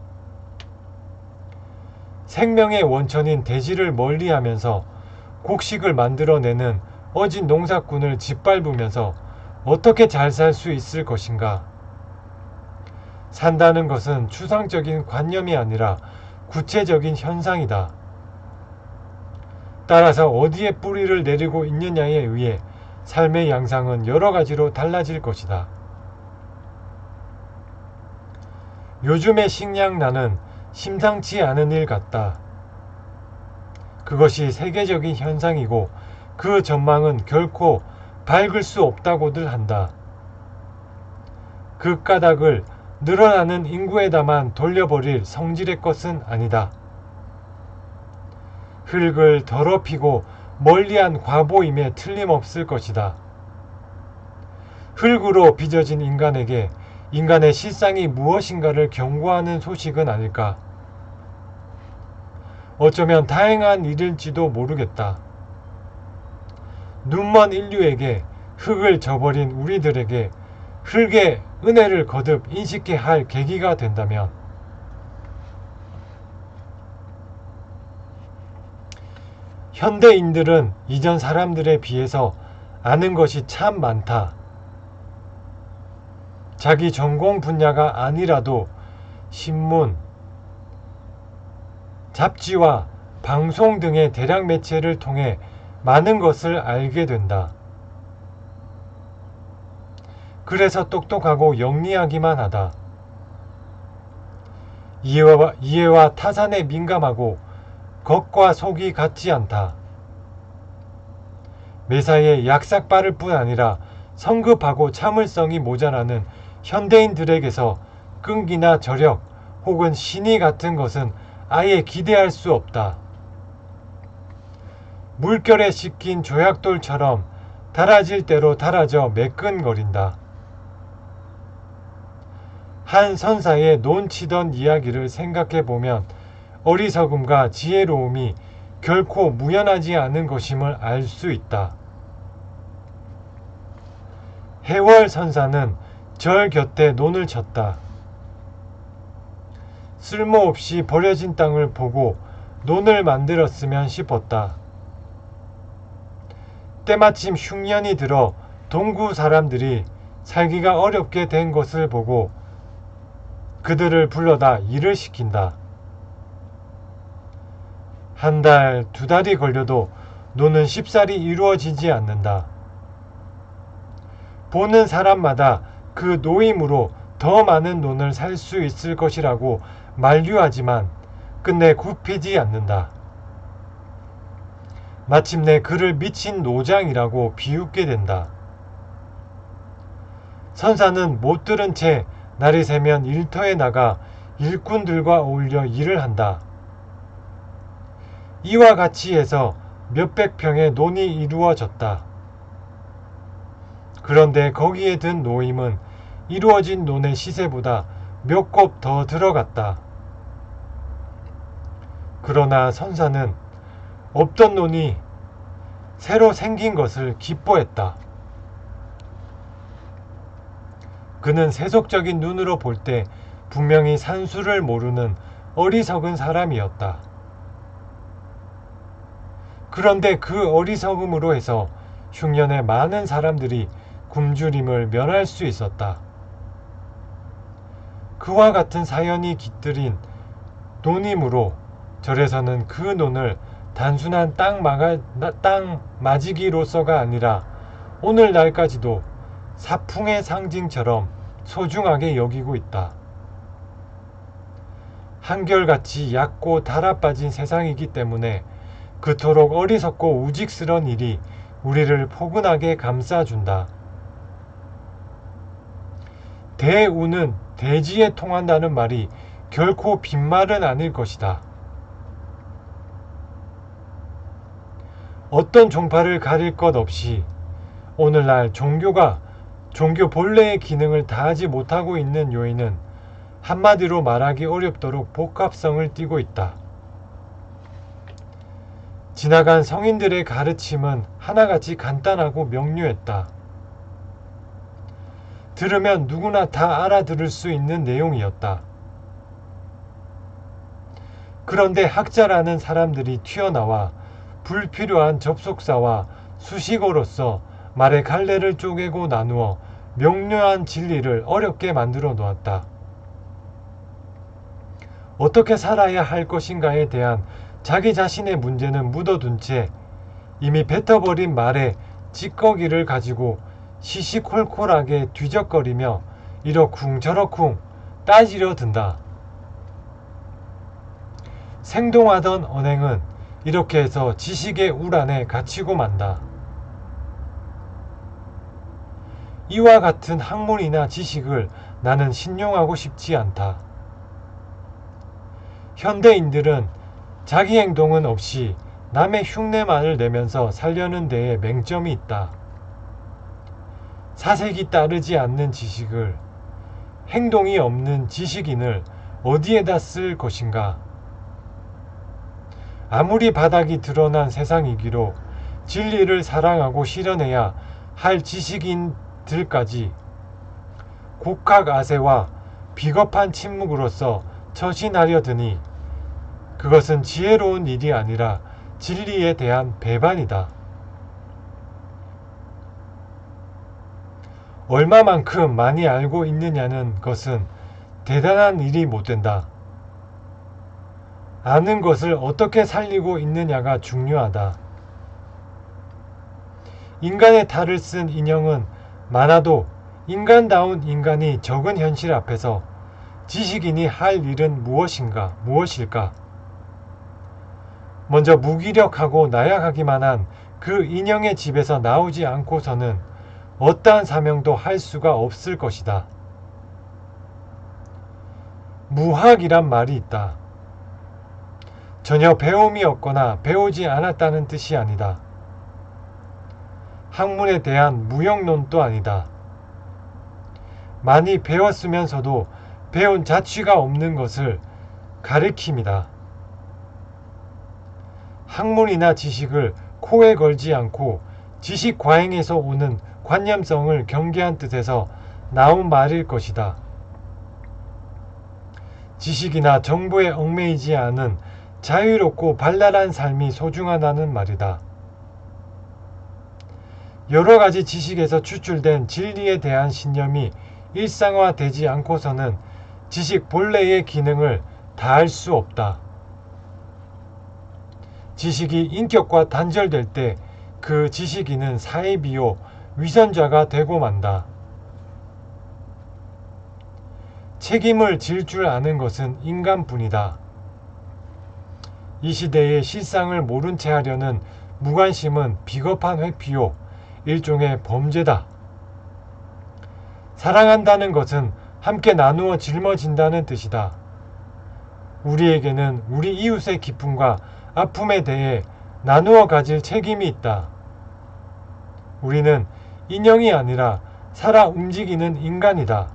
생명의 원천인 대지를 멀리하면서 곡식을 만들어내는 어진 농사꾼을 짓밟으면서 어떻게 잘 살 수 있을 것인가? 산다는 것은 추상적인 관념이 아니라 구체적인 현상이다. 따라서 어디에 뿌리를 내리고 있느냐에 의해 삶의 양상은 여러 가지로 달라질 것이다. 요즘의 식량난은 심상치 않은 일 같다. 그것이 세계적인 현상이고 그 전망은 결코 밝을 수 없다고들 한다. 그 까닭을 늘어나는 인구에다만 돌려버릴 성질의 것은 아니다. 흙을 더럽히고 멀리한 과보임에 틀림없을 것이다. 흙으로 빚어진 인간에게 인간의 실상이 무엇인가를 경고하는 소식은 아닐까. 어쩌면 다행한 일일지도 모르겠다. 눈먼 인류에게 흙을 저버린 우리들에게 흙의 은혜를 거듭 인식해야 할 계기가 된다면 현대인들은 이전 사람들에 비해서 아는 것이 참 많다. 자기 전공 분야가 아니라도 신문, 잡지와 방송 등의 대량 매체를 통해 많은 것을 알게 된다. 그래서 똑똑하고 영리하기만 하다. 이해와 타산에 민감하고 겉과 속이 같지 않다. 매사에 약삭빠를 뿐 아니라 성급하고 참을성이 모자라는 현대인들에게서 끈기나 저력 혹은 신의 같은 것은 아예 기대할 수 없다. 물결에 씻긴 조약돌처럼 달아질 대로 달아져 매끈거린다. 한 선사의 논치던 이야기를 생각해보면 어리석음과 지혜로움이 결코 무연하지 않은 것임을 알 수 있다. 해월 선사는 절 곁에 논을 쳤다. 쓸모없이 버려진 땅을 보고 논을 만들었으면 싶었다. 때마침 흉년이 들어 동구 사람들이 살기가 어렵게 된 것을 보고 그들을 불러다 일을 시킨다. 한 달, 두 달이 걸려도 논은 쉽사리 이루어지지 않는다. 보는 사람마다 그 노임으로 더 많은 논을 살 수 있을 것이라고 만류하지만 끝내 굽히지 않는다. 마침내 그를 미친 노장이라고 비웃게 된다. 선사는 못 들은 채 날이 새면 일터에 나가 일꾼들과 어울려 일을 한다. 이와 같이 해서 몇백 평의 논이 이루어졌다. 그런데 거기에 든 노임은 이루어진 논의 시세보다 몇 곱 더 들어갔다. 그러나 선사는 없던 논이 새로 생긴 것을 기뻐했다. 그는 세속적인 눈으로 볼 때 분명히 산수를 모르는 어리석은 사람이었다. 그런데 그 어리석음으로 해서 흉년에 많은 사람들이 굶주림을 면할 수 있었다. 그와 같은 사연이 깃들인 논이므로 절에서는 그 논을 단순한 땅 마지기로서가 아니라 오늘날까지도 사풍의 상징처럼 소중하게 여기고 있다. 한결같이 얕고 달아빠진 세상이기 때문에 그토록 어리석고 우직스런 일이 우리를 포근하게 감싸준다. 대우는 대지에 통한다는 말이 결코 빈말은 아닐 것이다. 어떤 종파를 가릴 것 없이 오늘날 종교 본래의 기능을 다하지 못하고 있는 요인은 한마디로 말하기 어렵도록 복합성을 띠고 있다. 지나간 성인들의 가르침은 하나같이 간단하고 명료했다. 들으면 누구나 다 알아들을 수 있는 내용이었다. 그런데 학자라는 사람들이 튀어나와 불필요한 접속사와 수식어로서 말의 갈래를 쪼개고 나누어 명료한 진리를 어렵게 만들어 놓았다. 어떻게 살아야 할 것인가에 대한 자기 자신의 문제는 묻어둔 채 이미 뱉어버린 말에 찌꺼기를 가지고 시시콜콜하게 뒤적거리며 이러쿵 저러쿵 따지려 든다. 생동하던 언행은 이렇게 해서 지식의 우란에 갇히고 만다. 이와 같은 학문이나 지식을 나는 신용하고 싶지 않다. 현대인들은 자기 행동은 없이 남의 흉내만을 내면서 살려는 데에 맹점이 있다. 사색이 따르지 않는 지식을, 행동이 없는 지식인을 어디에다 쓸 것인가? 아무리 바닥이 드러난 세상이기로 진리를 사랑하고 실현해야 할 지식인들까지 곡학아세와 비겁한 침묵으로서 처신하려 드니 그것은 지혜로운 일이 아니라 진리에 대한 배반이다. 얼마만큼 많이 알고 있느냐는 것은 대단한 일이 못 된다. 아는 것을 어떻게 살리고 있느냐가 중요하다. 인간의 탈을 쓴 인형은 많아도 인간다운 인간이 적은 현실 앞에서 지식인이 할 일은 무엇일까? 먼저 무기력하고 나약하기만 한 그 인형의 집에서 나오지 않고서는 어떠한 사명도 할 수가 없을 것이다. 무학이란 말이 있다. 전혀 배움이 없거나 배우지 않았다는 뜻이 아니다. 학문에 대한 무용론도 아니다. 많이 배웠으면서도 배운 자취가 없는 것을 가리킴이다. 학문이나 지식을 코에 걸지 않고 지식 과잉에서 오는 관념성을 경계한 뜻에서 나온 말일 것이다. 지식이나 정보에 얽매이지 않은 자유롭고 발랄한 삶이 소중하다는 말이다. 여러 가지 지식에서 추출된 진리에 대한 신념이 일상화되지 않고서는 지식 본래의 기능을 다할 수 없다. 지식이 인격과 단절될 때 그 지식인은 사이비요 위선자가 되고 만다. 책임을 질 줄 아는 것은 인간뿐이다. 이 시대의 실상을 모른 채 하려는 무관심은 비겁한 회피요 일종의 범죄다. 사랑한다는 것은 함께 나누어 짊어진다는 뜻이다. 우리에게는 우리 이웃의 기쁨과 아픔에 대해 나누어 가질 책임이 있다. 우리는 인형이 아니라 살아 움직이는 인간이다.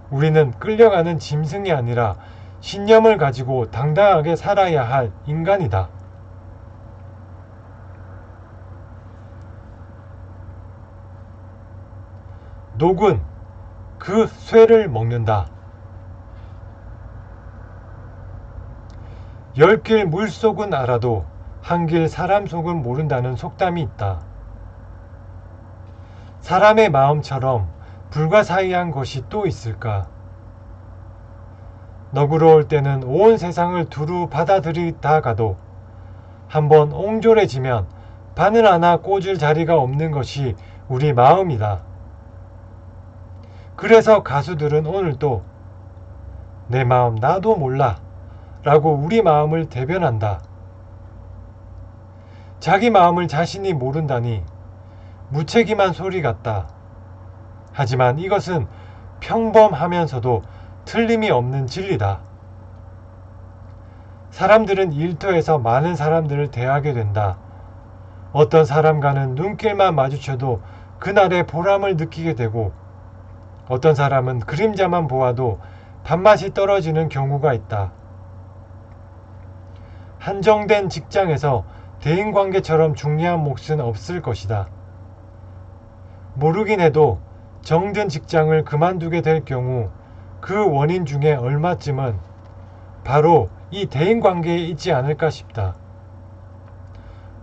우리는 끌려가는 짐승이 아니라 신념을 가지고 당당하게 살아야 할 인간이다. 녹은 그 쇠를 먹는다. 열 길 물속은 알아도 한 길 사람 속은 모른다는 속담이 있다. 사람의 마음처럼 불가사의한 것이 또 있을까? 너그러울 때는 온 세상을 두루 받아들이다가도 한번 옹졸해지면 바늘 하나 꽂을 자리가 없는 것이 우리 마음이다. 그래서 가수들은 오늘도 내 마음 나도 몰라 라고 우리 마음을 대변한다. 자기 마음을 자신이 모른다니 무책임한 소리 같다. 하지만 이것은 평범하면서도 틀림이 없는 진리다. 사람들은 일터에서 많은 사람들을 대하게 된다. 어떤 사람과는 눈길만 마주쳐도 그날의 보람을 느끼게 되고 어떤 사람은 그림자만 보아도 밥맛이 떨어지는 경우가 있다. 한정된 직장에서 대인관계처럼 중요한 몫은 없을 것이다. 모르긴 해도 정든 직장을 그만두게 될 경우 그 원인 중에 얼마쯤은 바로 이 대인관계에 있지 않을까 싶다.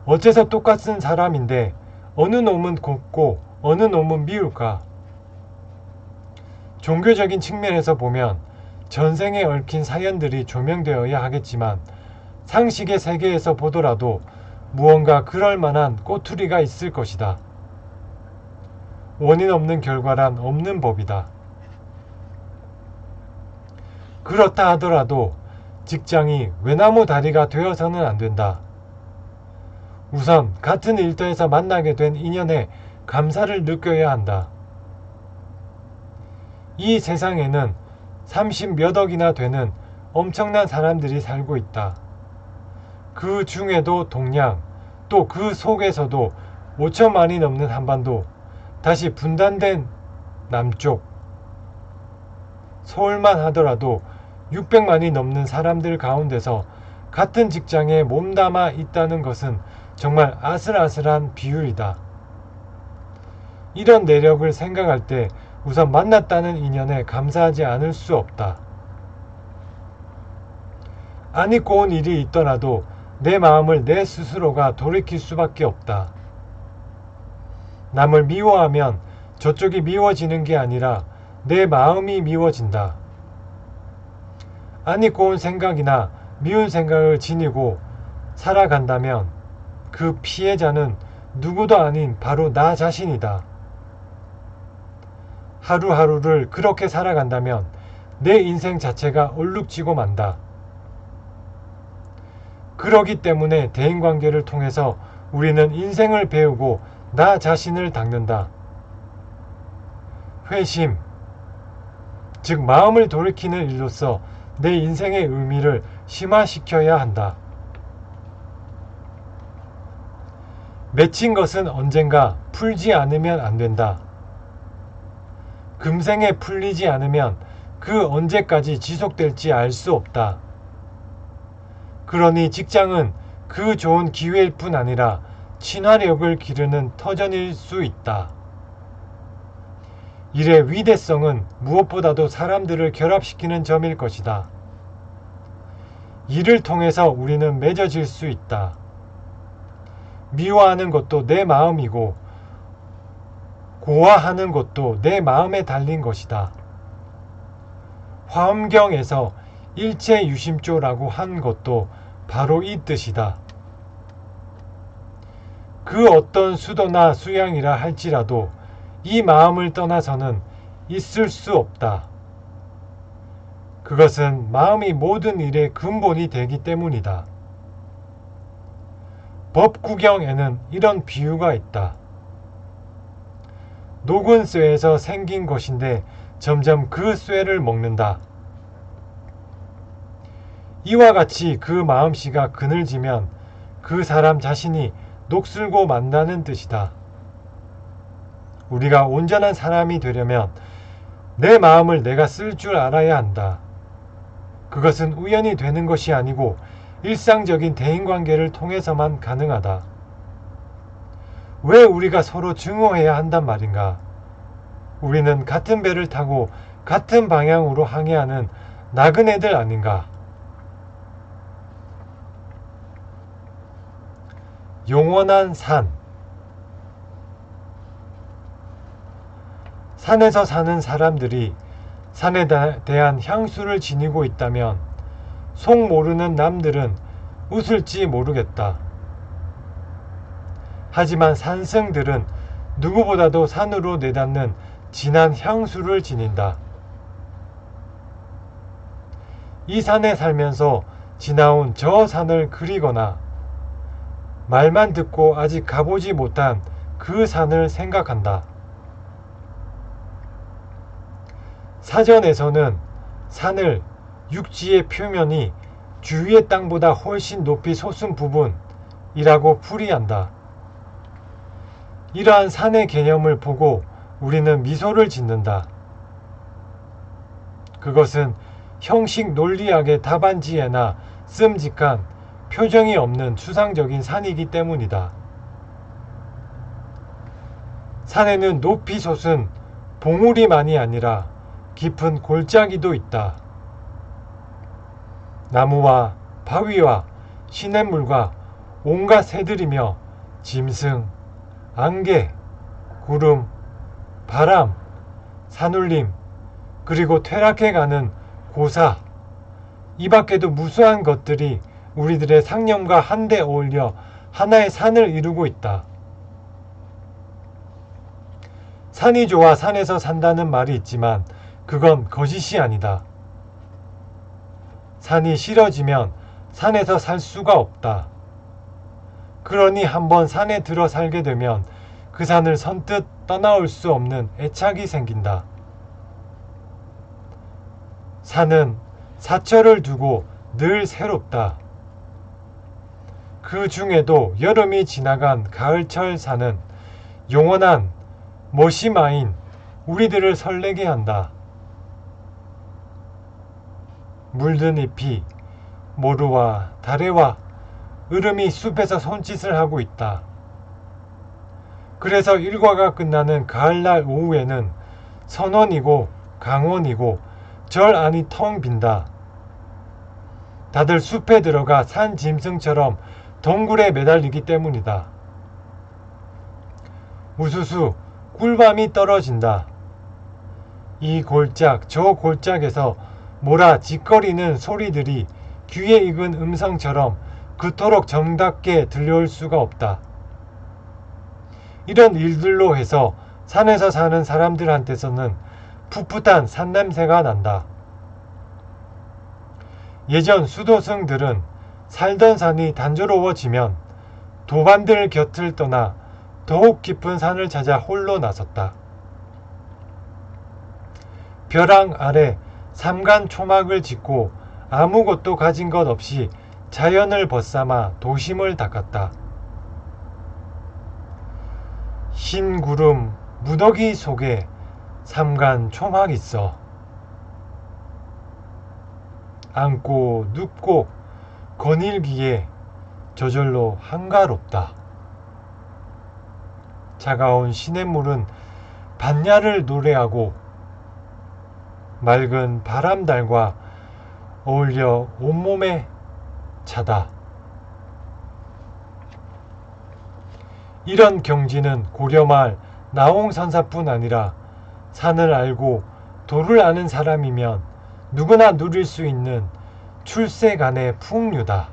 어째서 똑같은 사람인데 어느 놈은 곱고 어느 놈은 미울까? 종교적인 측면에서 보면 전생에 얽힌 사연들이 조명되어야 하겠지만 상식의 세계에서 보더라도 무언가 그럴 만한 꼬투리가 있을 것이다. 원인 없는 결과란 없는 법이다. 그렇다 하더라도 직장이 외나무 다리가 되어서는 안 된다. 우선 같은 일터에서 만나게 된 인연에 감사를 느껴야 한다. 이 세상에는 30몇 억이나 되는 엄청난 사람들이 살고 있다. 그 중에도 동양, 또 그 속에서도 5천만이 넘는 한반도, 다시 분단된 남쪽, 서울만 하더라도 600만이 넘는 사람들 가운데서 같은 직장에 몸담아 있다는 것은 정말 아슬아슬한 비율이다. 이런 내력을 생각할 때 우선 만났다는 인연에 감사하지 않을 수 없다. 안 잊고 온 일이 있더라도 내 마음을 내 스스로가 돌이킬 수밖에 없다. 남을 미워하면 저쪽이 미워지는 게 아니라 내 마음이 미워진다. 안 잊고 온 생각이나 미운 생각을 지니고 살아간다면 그 피해자는 누구도 아닌 바로 나 자신이다. 하루하루를 그렇게 살아간다면 내 인생 자체가 얼룩지고 만다. 그러기 때문에 대인관계를 통해서 우리는 인생을 배우고 나 자신을 닦는다. 회심, 즉 마음을 돌이키는 일로서 내 인생의 의미를 심화시켜야 한다. 맺힌 것은 언젠가 풀지 않으면 안 된다. 금생에 풀리지 않으면 그 언제까지 지속될지 알 수 없다. 그러니 직장은 그 좋은 기회일 뿐 아니라 친화력을 기르는 터전일 수 있다. 일의 위대성은 무엇보다도 사람들을 결합시키는 점일 것이다. 이를 통해서 우리는 맺어질 수 있다. 미워하는 것도 내 마음이고 고화하는 것도 내 마음에 달린 것이다. 화엄경에서 일체유심조라고 한 것도 바로 이 뜻이다. 그 어떤 수도나 수양이라 할지라도 이 마음을 떠나서는 있을 수 없다. 그것은 마음이 모든 일의 근본이 되기 때문이다. 법구경에는 이런 비유가 있다. 녹은 쇠에서 생긴 것인데 점점 그 쇠를 먹는다. 이와 같이 그 마음씨가 그늘지면 그 사람 자신이 녹슬고 만다는 뜻이다. 우리가 온전한 사람이 되려면 내 마음을 내가 쓸 줄 알아야 한다. 그것은 우연히 되는 것이 아니고 일상적인 대인관계를 통해서만 가능하다. 왜 우리가 서로 증오해야 한단 말인가? 우리는 같은 배를 타고 같은 방향으로 항해하는 나그네들 아닌가? 영원한 산. 산에서 사는 사람들이 산에 대한 향수를 지니고 있다면 속 모르는 남들은 웃을지 모르겠다. 하지만 산성들은 누구보다도 산으로 내닫는 진한 향수를 지닌다. 이 산에 살면서 지나온 저 산을 그리거나 말만 듣고 아직 가보지 못한 그 산을 생각한다. 사전에서는 산을 육지의 표면이 주위의 땅보다 훨씬 높이 솟은 부분이라고 풀이한다. 이러한 산의 개념을 보고 우리는 미소를 짓는다. 그것은 형식 논리학의 답안지에나 씀직한 표정이 없는 추상적인 산이기 때문이다. 산에는 높이 솟은 봉우리만이 아니라 깊은 골짜기도 있다. 나무와 바위와 시냇물과 온갖 새들이며 짐승, 안개, 구름, 바람, 산울림, 그리고 퇴락해가는 고사, 이 밖에도 무수한 것들이 우리들의 상념과 한데 어울려 하나의 산을 이루고 있다. 산이 좋아 산에서 산다는 말이 있지만 그건 거짓이 아니다. 산이 싫어지면 산에서 살 수가 없다. 그러니 한번 산에 들어 살게 되면 그 산을 선뜻 떠나올 수 없는 애착이 생긴다. 산은 사철을 두고 늘 새롭다. 그 중에도 여름이 지나간 가을철 산은 영원한 모시마인 우리들을 설레게 한다. 물든 잎이 모루와 다래와 으름이 숲에서 손짓을 하고 있다. 그래서 일과가 끝나는 가을날 오후에는 선원이고 강원이고 절 안이 텅 빈다. 다들 숲에 들어가 산 짐승처럼 덩굴에 매달리기 때문이다. 우수수 꿀밤이 떨어진다. 이 골짝 저 골짝에서 몰아 짓거리는 소리들이 귀에 익은 음성처럼 그토록 정답게 들려올 수가 없다. 이런 일들로 해서 산에서 사는 사람들한테서는 풋풋한 산냄새가 난다. 예전 수도승들은 살던 산이 단조로워지면 도반들 곁을 떠나 더욱 깊은 산을 찾아 홀로 나섰다. 벼랑 아래 삼간 초막을 짓고 아무것도 가진 것 없이 자연을 벗삼아 도심을 닦았다. 흰 구름 무더기 속에 삼간 초막 있어. 앉고 눕고 거닐기에 저절로 한가롭다. 차가운 시냇물은 반야를 노래하고 맑은 바람달과 어울려 온몸에 차다. 이런 경지는 고려말 나홍선사뿐 아니라 산을 알고 도를 아는 사람이면 누구나 누릴 수 있는 출세간의 풍류다.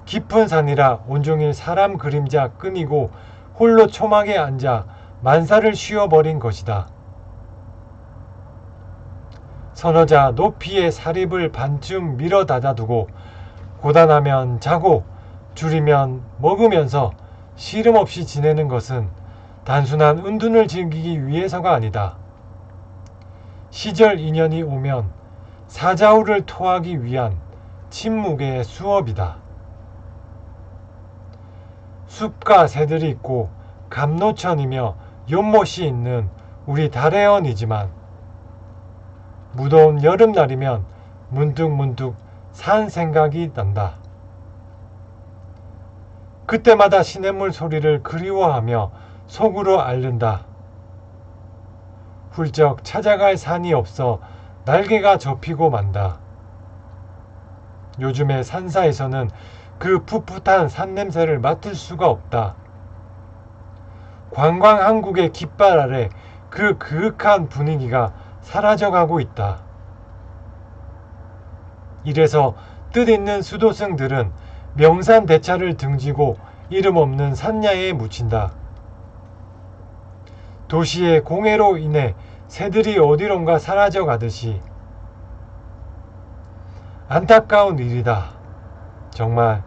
깊은 산이라 온종일 사람 그림자 끊이고 홀로 초막에 앉아 만사를 쉬어버린 것이다. 서너자 높이의 사립을 반쯤 밀어 닫아두고 고단하면 자고 줄이면 먹으면서 시름 없이 지내는 것은 단순한 은둔을 즐기기 위해서가 아니다. 시절 인연이 오면 사자우를 토하기 위한 침묵의 수업이다. 숲과 새들이 있고 감로천이며 연못이 있는 우리 달해언이지만 무더운 여름날이면 문득문득 산 생각이 난다. 그때마다 시냇물 소리를 그리워하며 속으로 앓는다. 훌쩍 찾아갈 산이 없어 날개가 접히고 만다. 요즘의 산사에서는 그 풋풋한 산냄새를 맡을 수가 없다. 관광한국의 깃발 아래 그 그윽한 분위기가 사라져가고 있다. 이래서 뜻있는 수도승들은 명산대차를 등지고 이름 없는 산야에 묻힌다. 도시의 공해로 인해 새들이 어디론가 사라져 가듯이 안타까운 일이다. 정말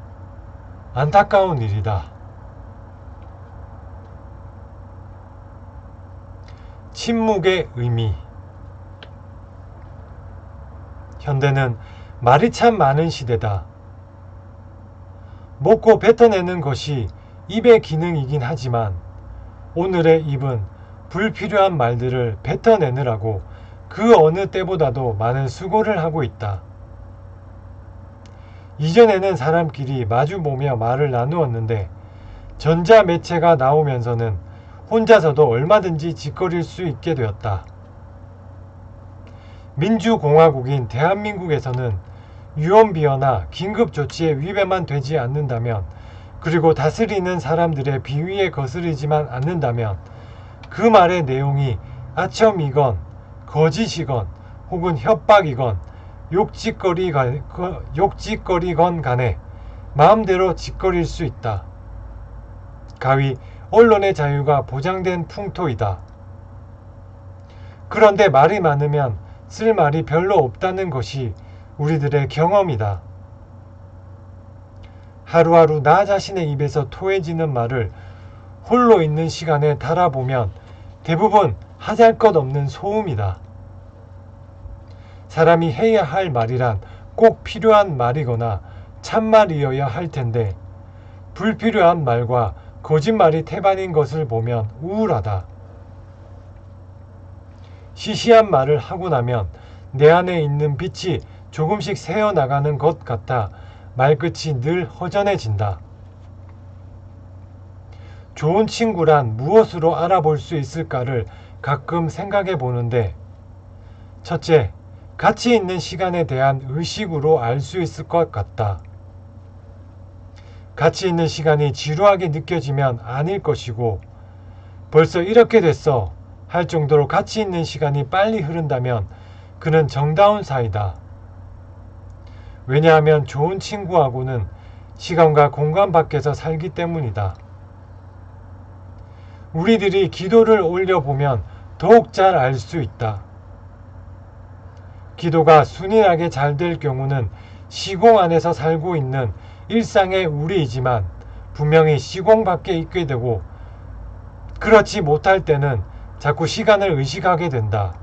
안타까운 일이다. 침묵의 의미. 현대는 말이 참 많은 시대다. 먹고 뱉어내는 것이 입의 기능이긴 하지만 오늘의 입은 불필요한 말들을 뱉어내느라고 그 어느 때보다도 많은 수고를 하고 있다. 이전에는 사람끼리 마주보며 말을 나누었는데 전자매체가 나오면서는 혼자서도 얼마든지 짓거릴 수 있게 되었다. 민주공화국인 대한민국에서는 유언비어나 긴급조치의 위배만 되지 않는다면, 그리고 다스리는 사람들의 비위에 거스르지만 않는다면 그 말의 내용이 아첨이건 거짓이건 혹은 협박이건 욕짓거리건 간에 마음대로 짓거릴 수 있다. 가히 언론의 자유가 보장된 풍토이다. 그런데 말이 많으면 쓸 말이 별로 없다는 것이 우리들의 경험이다. 하루하루 나 자신의 입에서 토해지는 말을 홀로 있는 시간에 달아보면 대부분 하잘것없는 소음이다. 사람이 해야 할 말이란 꼭 필요한 말이거나 참말이어야 할 텐데 불필요한 말과 거짓말이 태반인 것을 보면 우울하다. 시시한 말을 하고 나면 내 안에 있는 빛이 조금씩 새어나가는 것 같아 말끝이 늘 허전해진다. 좋은 친구란 무엇으로 알아볼 수 있을까를 가끔 생각해 보는데, 첫째, 가치 있는 시간에 대한 의식으로 알 수 있을 것 같다. 가치 있는 시간이 지루하게 느껴지면 아닐 것이고, 벌써 이렇게 됐어 할 정도로 가치 있는 시간이 빨리 흐른다면 그는 정다운 사이다. 왜냐하면 좋은 친구하고는 시간과 공간 밖에서 살기 때문이다. 우리들이 기도를 올려보면 더욱 잘 알 수 있다. 기도가 순인하게 잘 될 경우는 시공 안에서 살고 있는 일상의 우리이지만 분명히 시공 밖에 있게 되고, 그렇지 못할 때는 자꾸 시간을 의식하게 된다.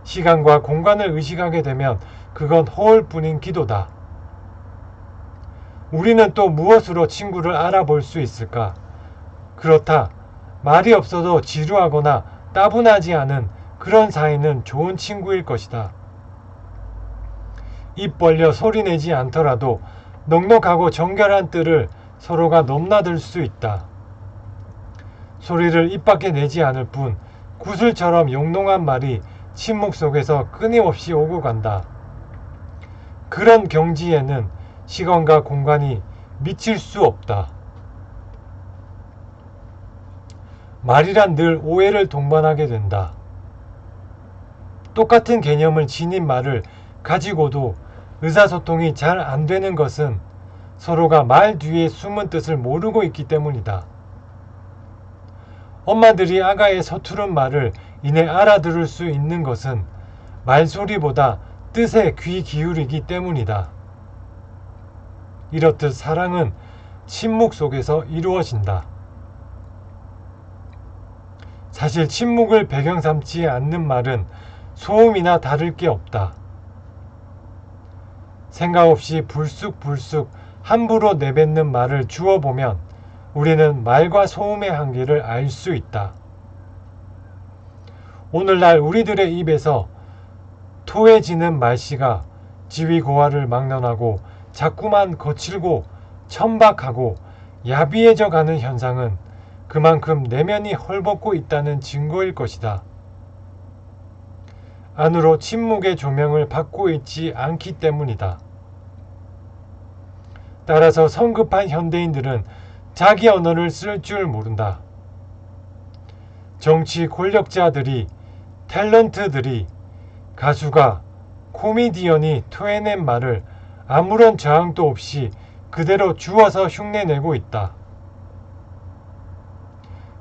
시간과 공간을 의식하게 되면 그건 허울뿐인 기도다. 우리는 또 무엇으로 친구를 알아볼 수 있을까? 그렇다. 말이 없어도 지루하거나 따분하지 않은 그런 사이는 좋은 친구일 것이다. 입 벌려 소리내지 않더라도 넉넉하고 정결한 뜻을 서로가 넘나들 수 있다. 소리를 입 밖에 내지 않을 뿐 구슬처럼 영롱한 말이 침묵 속에서 끊임없이 오고 간다. 그런 경지에는 시간과 공간이 미칠 수 없다. 말이란 늘 오해를 동반하게 된다. 똑같은 개념을 지닌 말을 가지고도 의사소통이 잘 안 되는 것은 서로가 말 뒤에 숨은 뜻을 모르고 있기 때문이다. 엄마들이 아가의 서투른 말을 이내 알아들을 수 있는 것은 말소리보다 뜻에 귀 기울이기 때문이다. 이렇듯 사랑은 침묵 속에서 이루어진다. 사실 침묵을 배경 삼지 않는 말은 소음이나 다를 게 없다. 생각 없이 불쑥불쑥 함부로 내뱉는 말을 주워보면 우리는 말과 소음의 한계를 알 수 있다. 오늘날 우리들의 입에서 토해지는 말씨가 지위고하를 막론하고 자꾸만 거칠고 천박하고 야비해져 가는 현상은 그만큼 내면이 헐벗고 있다는 증거일 것이다. 안으로 침묵의 조명을 받고 있지 않기 때문이다. 따라서 성급한 현대인들은 자기 언어를 쓸 줄 모른다. 정치 권력자들이, 탤런트들이, 가수가, 코미디언이 토해낸 말을 아무런 저항도 없이 그대로 주워서 흉내내고 있다.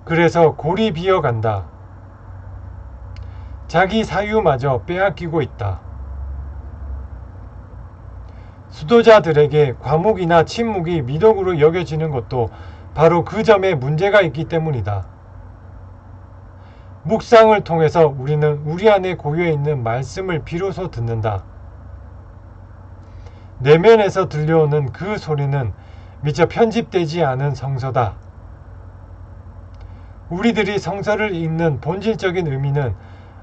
그래서 골이 비어간다. 자기 사유마저 빼앗기고 있다. 수도자들에게 과묵이나 침묵이 미덕으로 여겨지는 것도 바로 그 점에 문제가 있기 때문이다. 묵상을 통해서 우리는 우리 안에 고여 있는 말씀을 비로소 듣는다. 내면에서 들려오는 그 소리는 미처 편집되지 않은 성서다. 우리들이 성서를 읽는 본질적인 의미는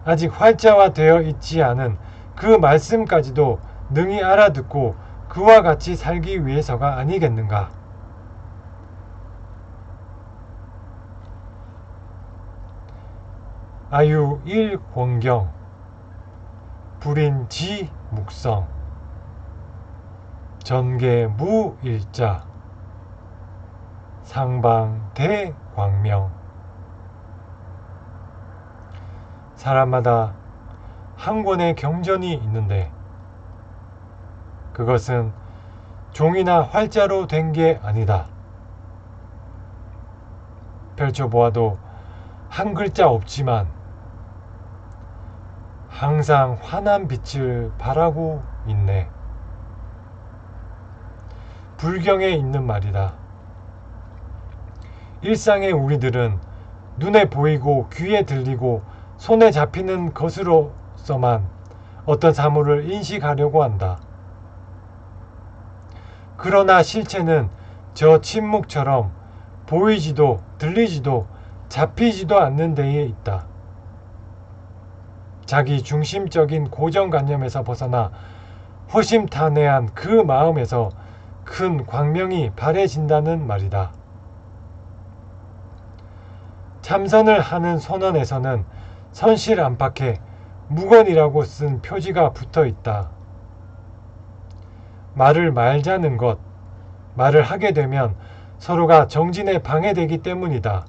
아직 활자화되어 있지 않은 그 말씀까지도 능히 알아듣고 그와 같이 살기 위해서가 아니겠는가. 아유 1권경 불인지 묵성 전계무일자 상방대광명. 사람마다 한 권의 경전이 있는데 그것은 종이나 활자로 된 게 아니다. 펼쳐보아도 한 글자 없지만 항상 환한 빛을 발하고 있네. 불경에 있는 말이다. 일상의 우리들은 눈에 보이고 귀에 들리고 손에 잡히는 것으로서만 어떤 사물을 인식하려고 한다. 그러나 실체는 저 침묵처럼 보이지도 들리지도 잡히지도 않는 데에 있다. 자기 중심적인 고정관념에서 벗어나 허심탄회한 그 마음에서 큰 광명이 발해진다는 말이다. 참선을 하는 선언에서는 선실 안팎에 무건이라고 쓴 표지가 붙어 있다. 말을 말자는 것, 말을 하게 되면 서로가 정진에 방해되기 때문이다.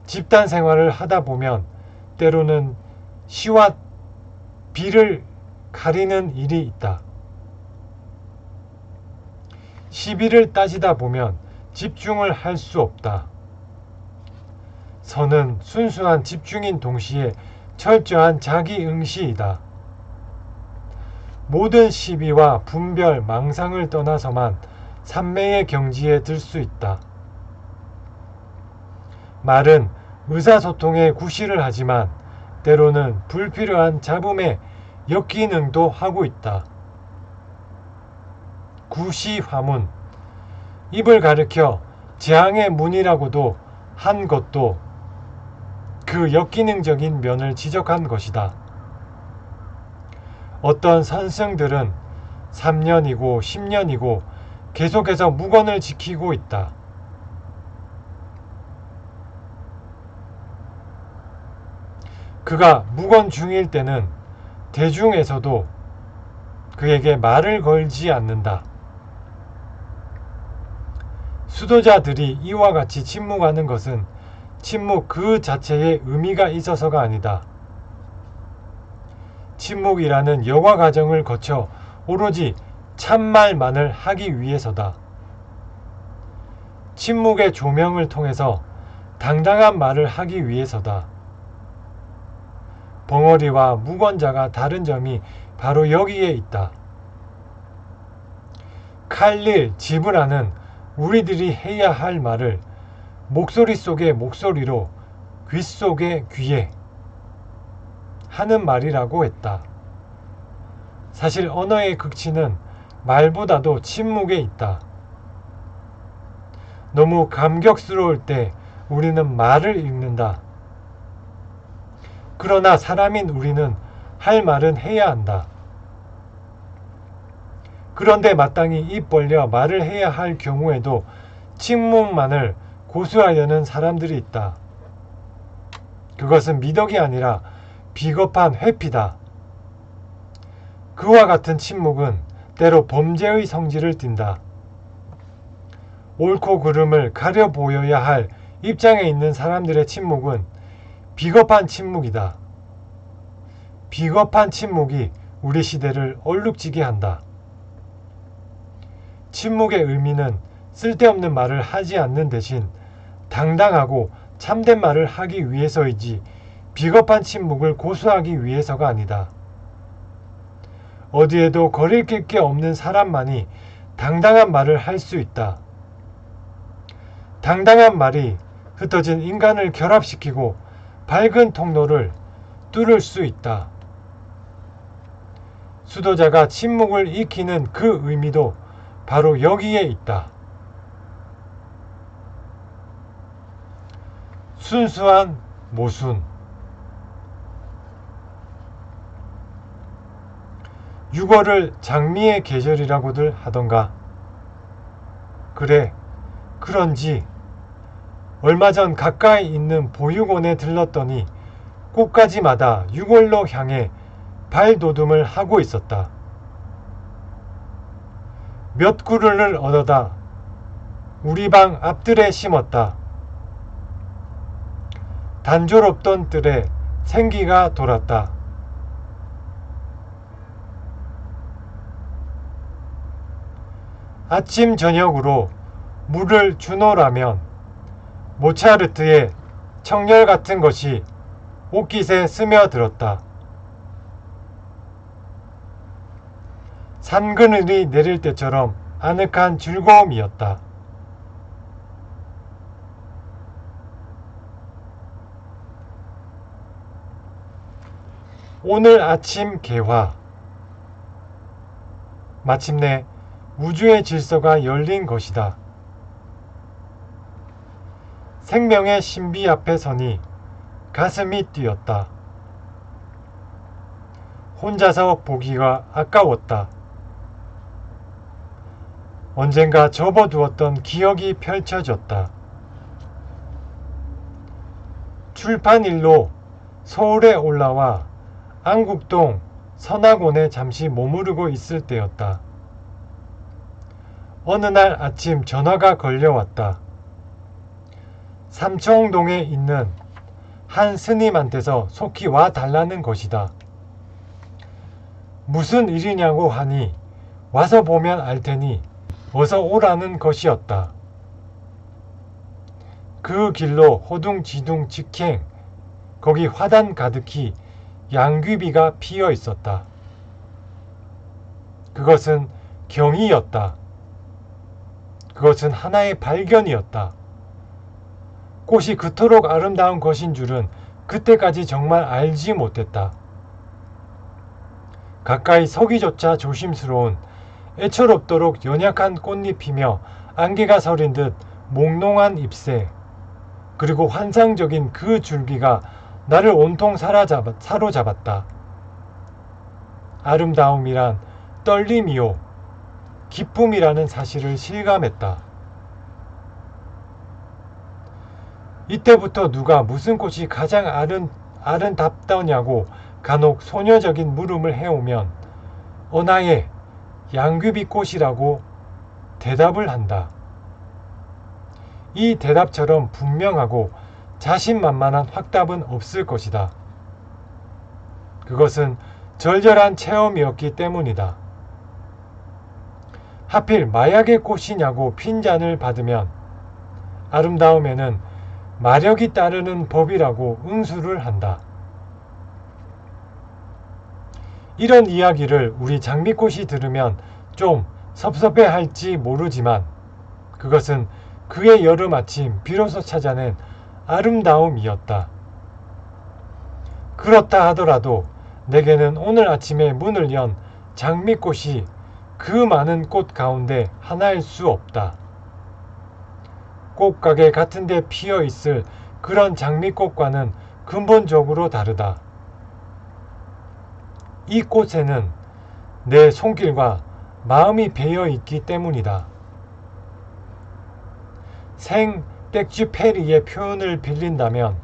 집단 생활을 하다 보면 때로는 시와 비를 가리는 일이 있다. 시비를 따지다 보면 집중을 할 수 없다. 선은 순수한 집중인 동시에 철저한 자기응시이다. 모든 시비와 분별, 망상을 떠나서만 삼매의 경지에 들 수 있다. 말은 의사소통에 구실을 하지만 때로는 불필요한 잡음의 역기능도 하고 있다. 구시화문, 입을 가리켜 재앙의 문이라고도 한 것도 그 역기능적인 면을 지적한 것이다. 어떤 선생들은 3년이고 10년이고 계속해서 무건을 지키고 있다. 그가 무건 중일 때는 대중에서도 그에게 말을 걸지 않는다. 수도자들이 이와 같이 침묵하는 것은 침묵 그 자체에 의미가 있어서가 아니다. 침묵이라는 여과 과정을 거쳐 오로지 참말만을 하기 위해서다. 침묵의 조명을 통해서 당당한 말을 하기 위해서다. 벙어리와 무건자가 다른 점이 바로 여기에 있다. 칼릴 지브라는 우리들이 해야 할 말을 목소리 속의 목소리로 귀 속의 귀에 하는 말이라고 했다. 사실 언어의 극치는 말보다도 침묵에 있다. 너무 감격스러울 때 우리는 말을 읽는다. 그러나 사람인 우리는 할 말은 해야 한다. 그런데 마땅히 입 벌려 말을 해야 할 경우에도 침묵만을 고수하려는 사람들이 있다. 그것은 미덕이 아니라 비겁한 회피다. 그와 같은 침묵은 때로 범죄의 성질을 띈다. 옳고 그름을 가려 보여야 할 입장에 있는 사람들의 침묵은 비겁한 침묵이다. 비겁한 침묵이 우리 시대를 얼룩지게 한다. 침묵의 의미는 쓸데없는 말을 하지 않는 대신 당당하고 참된 말을 하기 위해서이지 비겁한 침묵을 고수하기 위해서가 아니다. 어디에도 거리낄 게 없는 사람만이 당당한 말을 할 수 있다. 당당한 말이 흩어진 인간을 결합시키고 밝은 통로를 뚫을 수 있다. 수도자가 침묵을 익히는 그 의미도 바로 여기에 있다. 순수한 모순. 6월을 장미의 계절이라고들 하던가. 그래, 그런지 얼마 전 가까이 있는 보육원에 들렀더니 꽃가지마다 6월로 향해 발돋움을 하고 있었다. 몇 그루를 얻어다 우리 방 앞뜰에 심었다. 단조롭던 뜰에 생기가 돌았다. 아침 저녁으로 물을 주노라면 모차르트의 청열 같은 것이 옷깃에 스며들었다. 산그늘이 내릴 때처럼 아늑한 즐거움이었다. 오늘 아침 개화. 마침내 우주의 질서가 열린 것이다. 생명의 신비 앞에 서니 가슴이 뛰었다. 혼자서 보기가 아까웠다. 언젠가 접어두었던 기억이 펼쳐졌다. 출판일로 서울에 올라와 안국동 선악원에 잠시 머무르고 있을 때였다. 어느 날 아침 전화가 걸려왔다. 삼청동에 있는 한 스님한테서 속히 와 달라는 것이다. 무슨 일이냐고 하니 와서 보면 알 테니 어서 오라는 것이었다. 그 길로 호둥지둥 직행, 거기 화단 가득히 양귀비가 피어 있었다. 그것은 경이였다. 그것은 하나의 발견이었다. 꽃이 그토록 아름다운 것인 줄은 그때까지 정말 알지 못했다. 가까이 서기조차 조심스러운 애처롭도록 연약한 꽃잎이며 안개가 서린 듯 몽롱한 잎새, 그리고 환상적인 그 줄기가 나를 온통 사로잡았다. 아름다움이란 떨림이요, 기쁨이라는 사실을 실감했다. 이때부터 누가 무슨 꽃이 가장 아름답더냐고 간혹 소녀적인 물음을 해오면 나의 양귀비꽃이라고 대답을 한다. 이 대답처럼 분명하고 자신만만한 확답은 없을 것이다. 그것은 절절한 체험이었기 때문이다. 하필 마약의 꽃이냐고 핀잔을 받으면 아름다움에는 마력이 따르는 법이라고 응수를 한다. 이런 이야기를 우리 장미꽃이 들으면 좀 섭섭해할지 모르지만 그것은 그의 여름 아침 비로소 찾아낸 아름다움이었다. 그렇다 하더라도 내게는 오늘 아침에 문을 연 장미꽃이 그 많은 꽃 가운데 하나일 수 없다. 꽃가게 같은 데 피어 있을 그런 장미꽃과는 근본적으로 다르다. 이 꽃에는 내 손길과 마음이 배어 있기 때문이다. 생백쥐페리의 표현을 빌린다면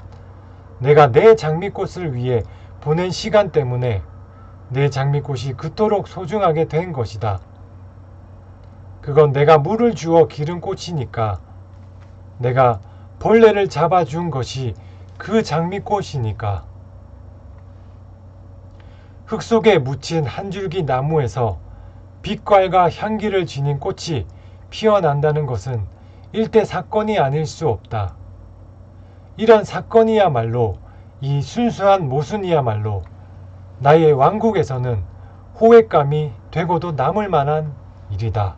내가 내 장미꽃을 위해 보낸 시간 때문에 내 장미꽃이 그토록 소중하게 된 것이다. 그건 내가 물을 주어 기른 꽃이니까, 내가 벌레를 잡아준 것이 그 장미꽃이니까. 흙 속에 묻힌 한 줄기 나무에서 빛깔과 향기를 지닌 꽃이 피어난다는 것은 일대 사건이 아닐 수 없다. 이런 사건이야말로, 이 순수한 모순이야말로 나의 왕국에서는 호획감이 되고도 남을 만한 일이다.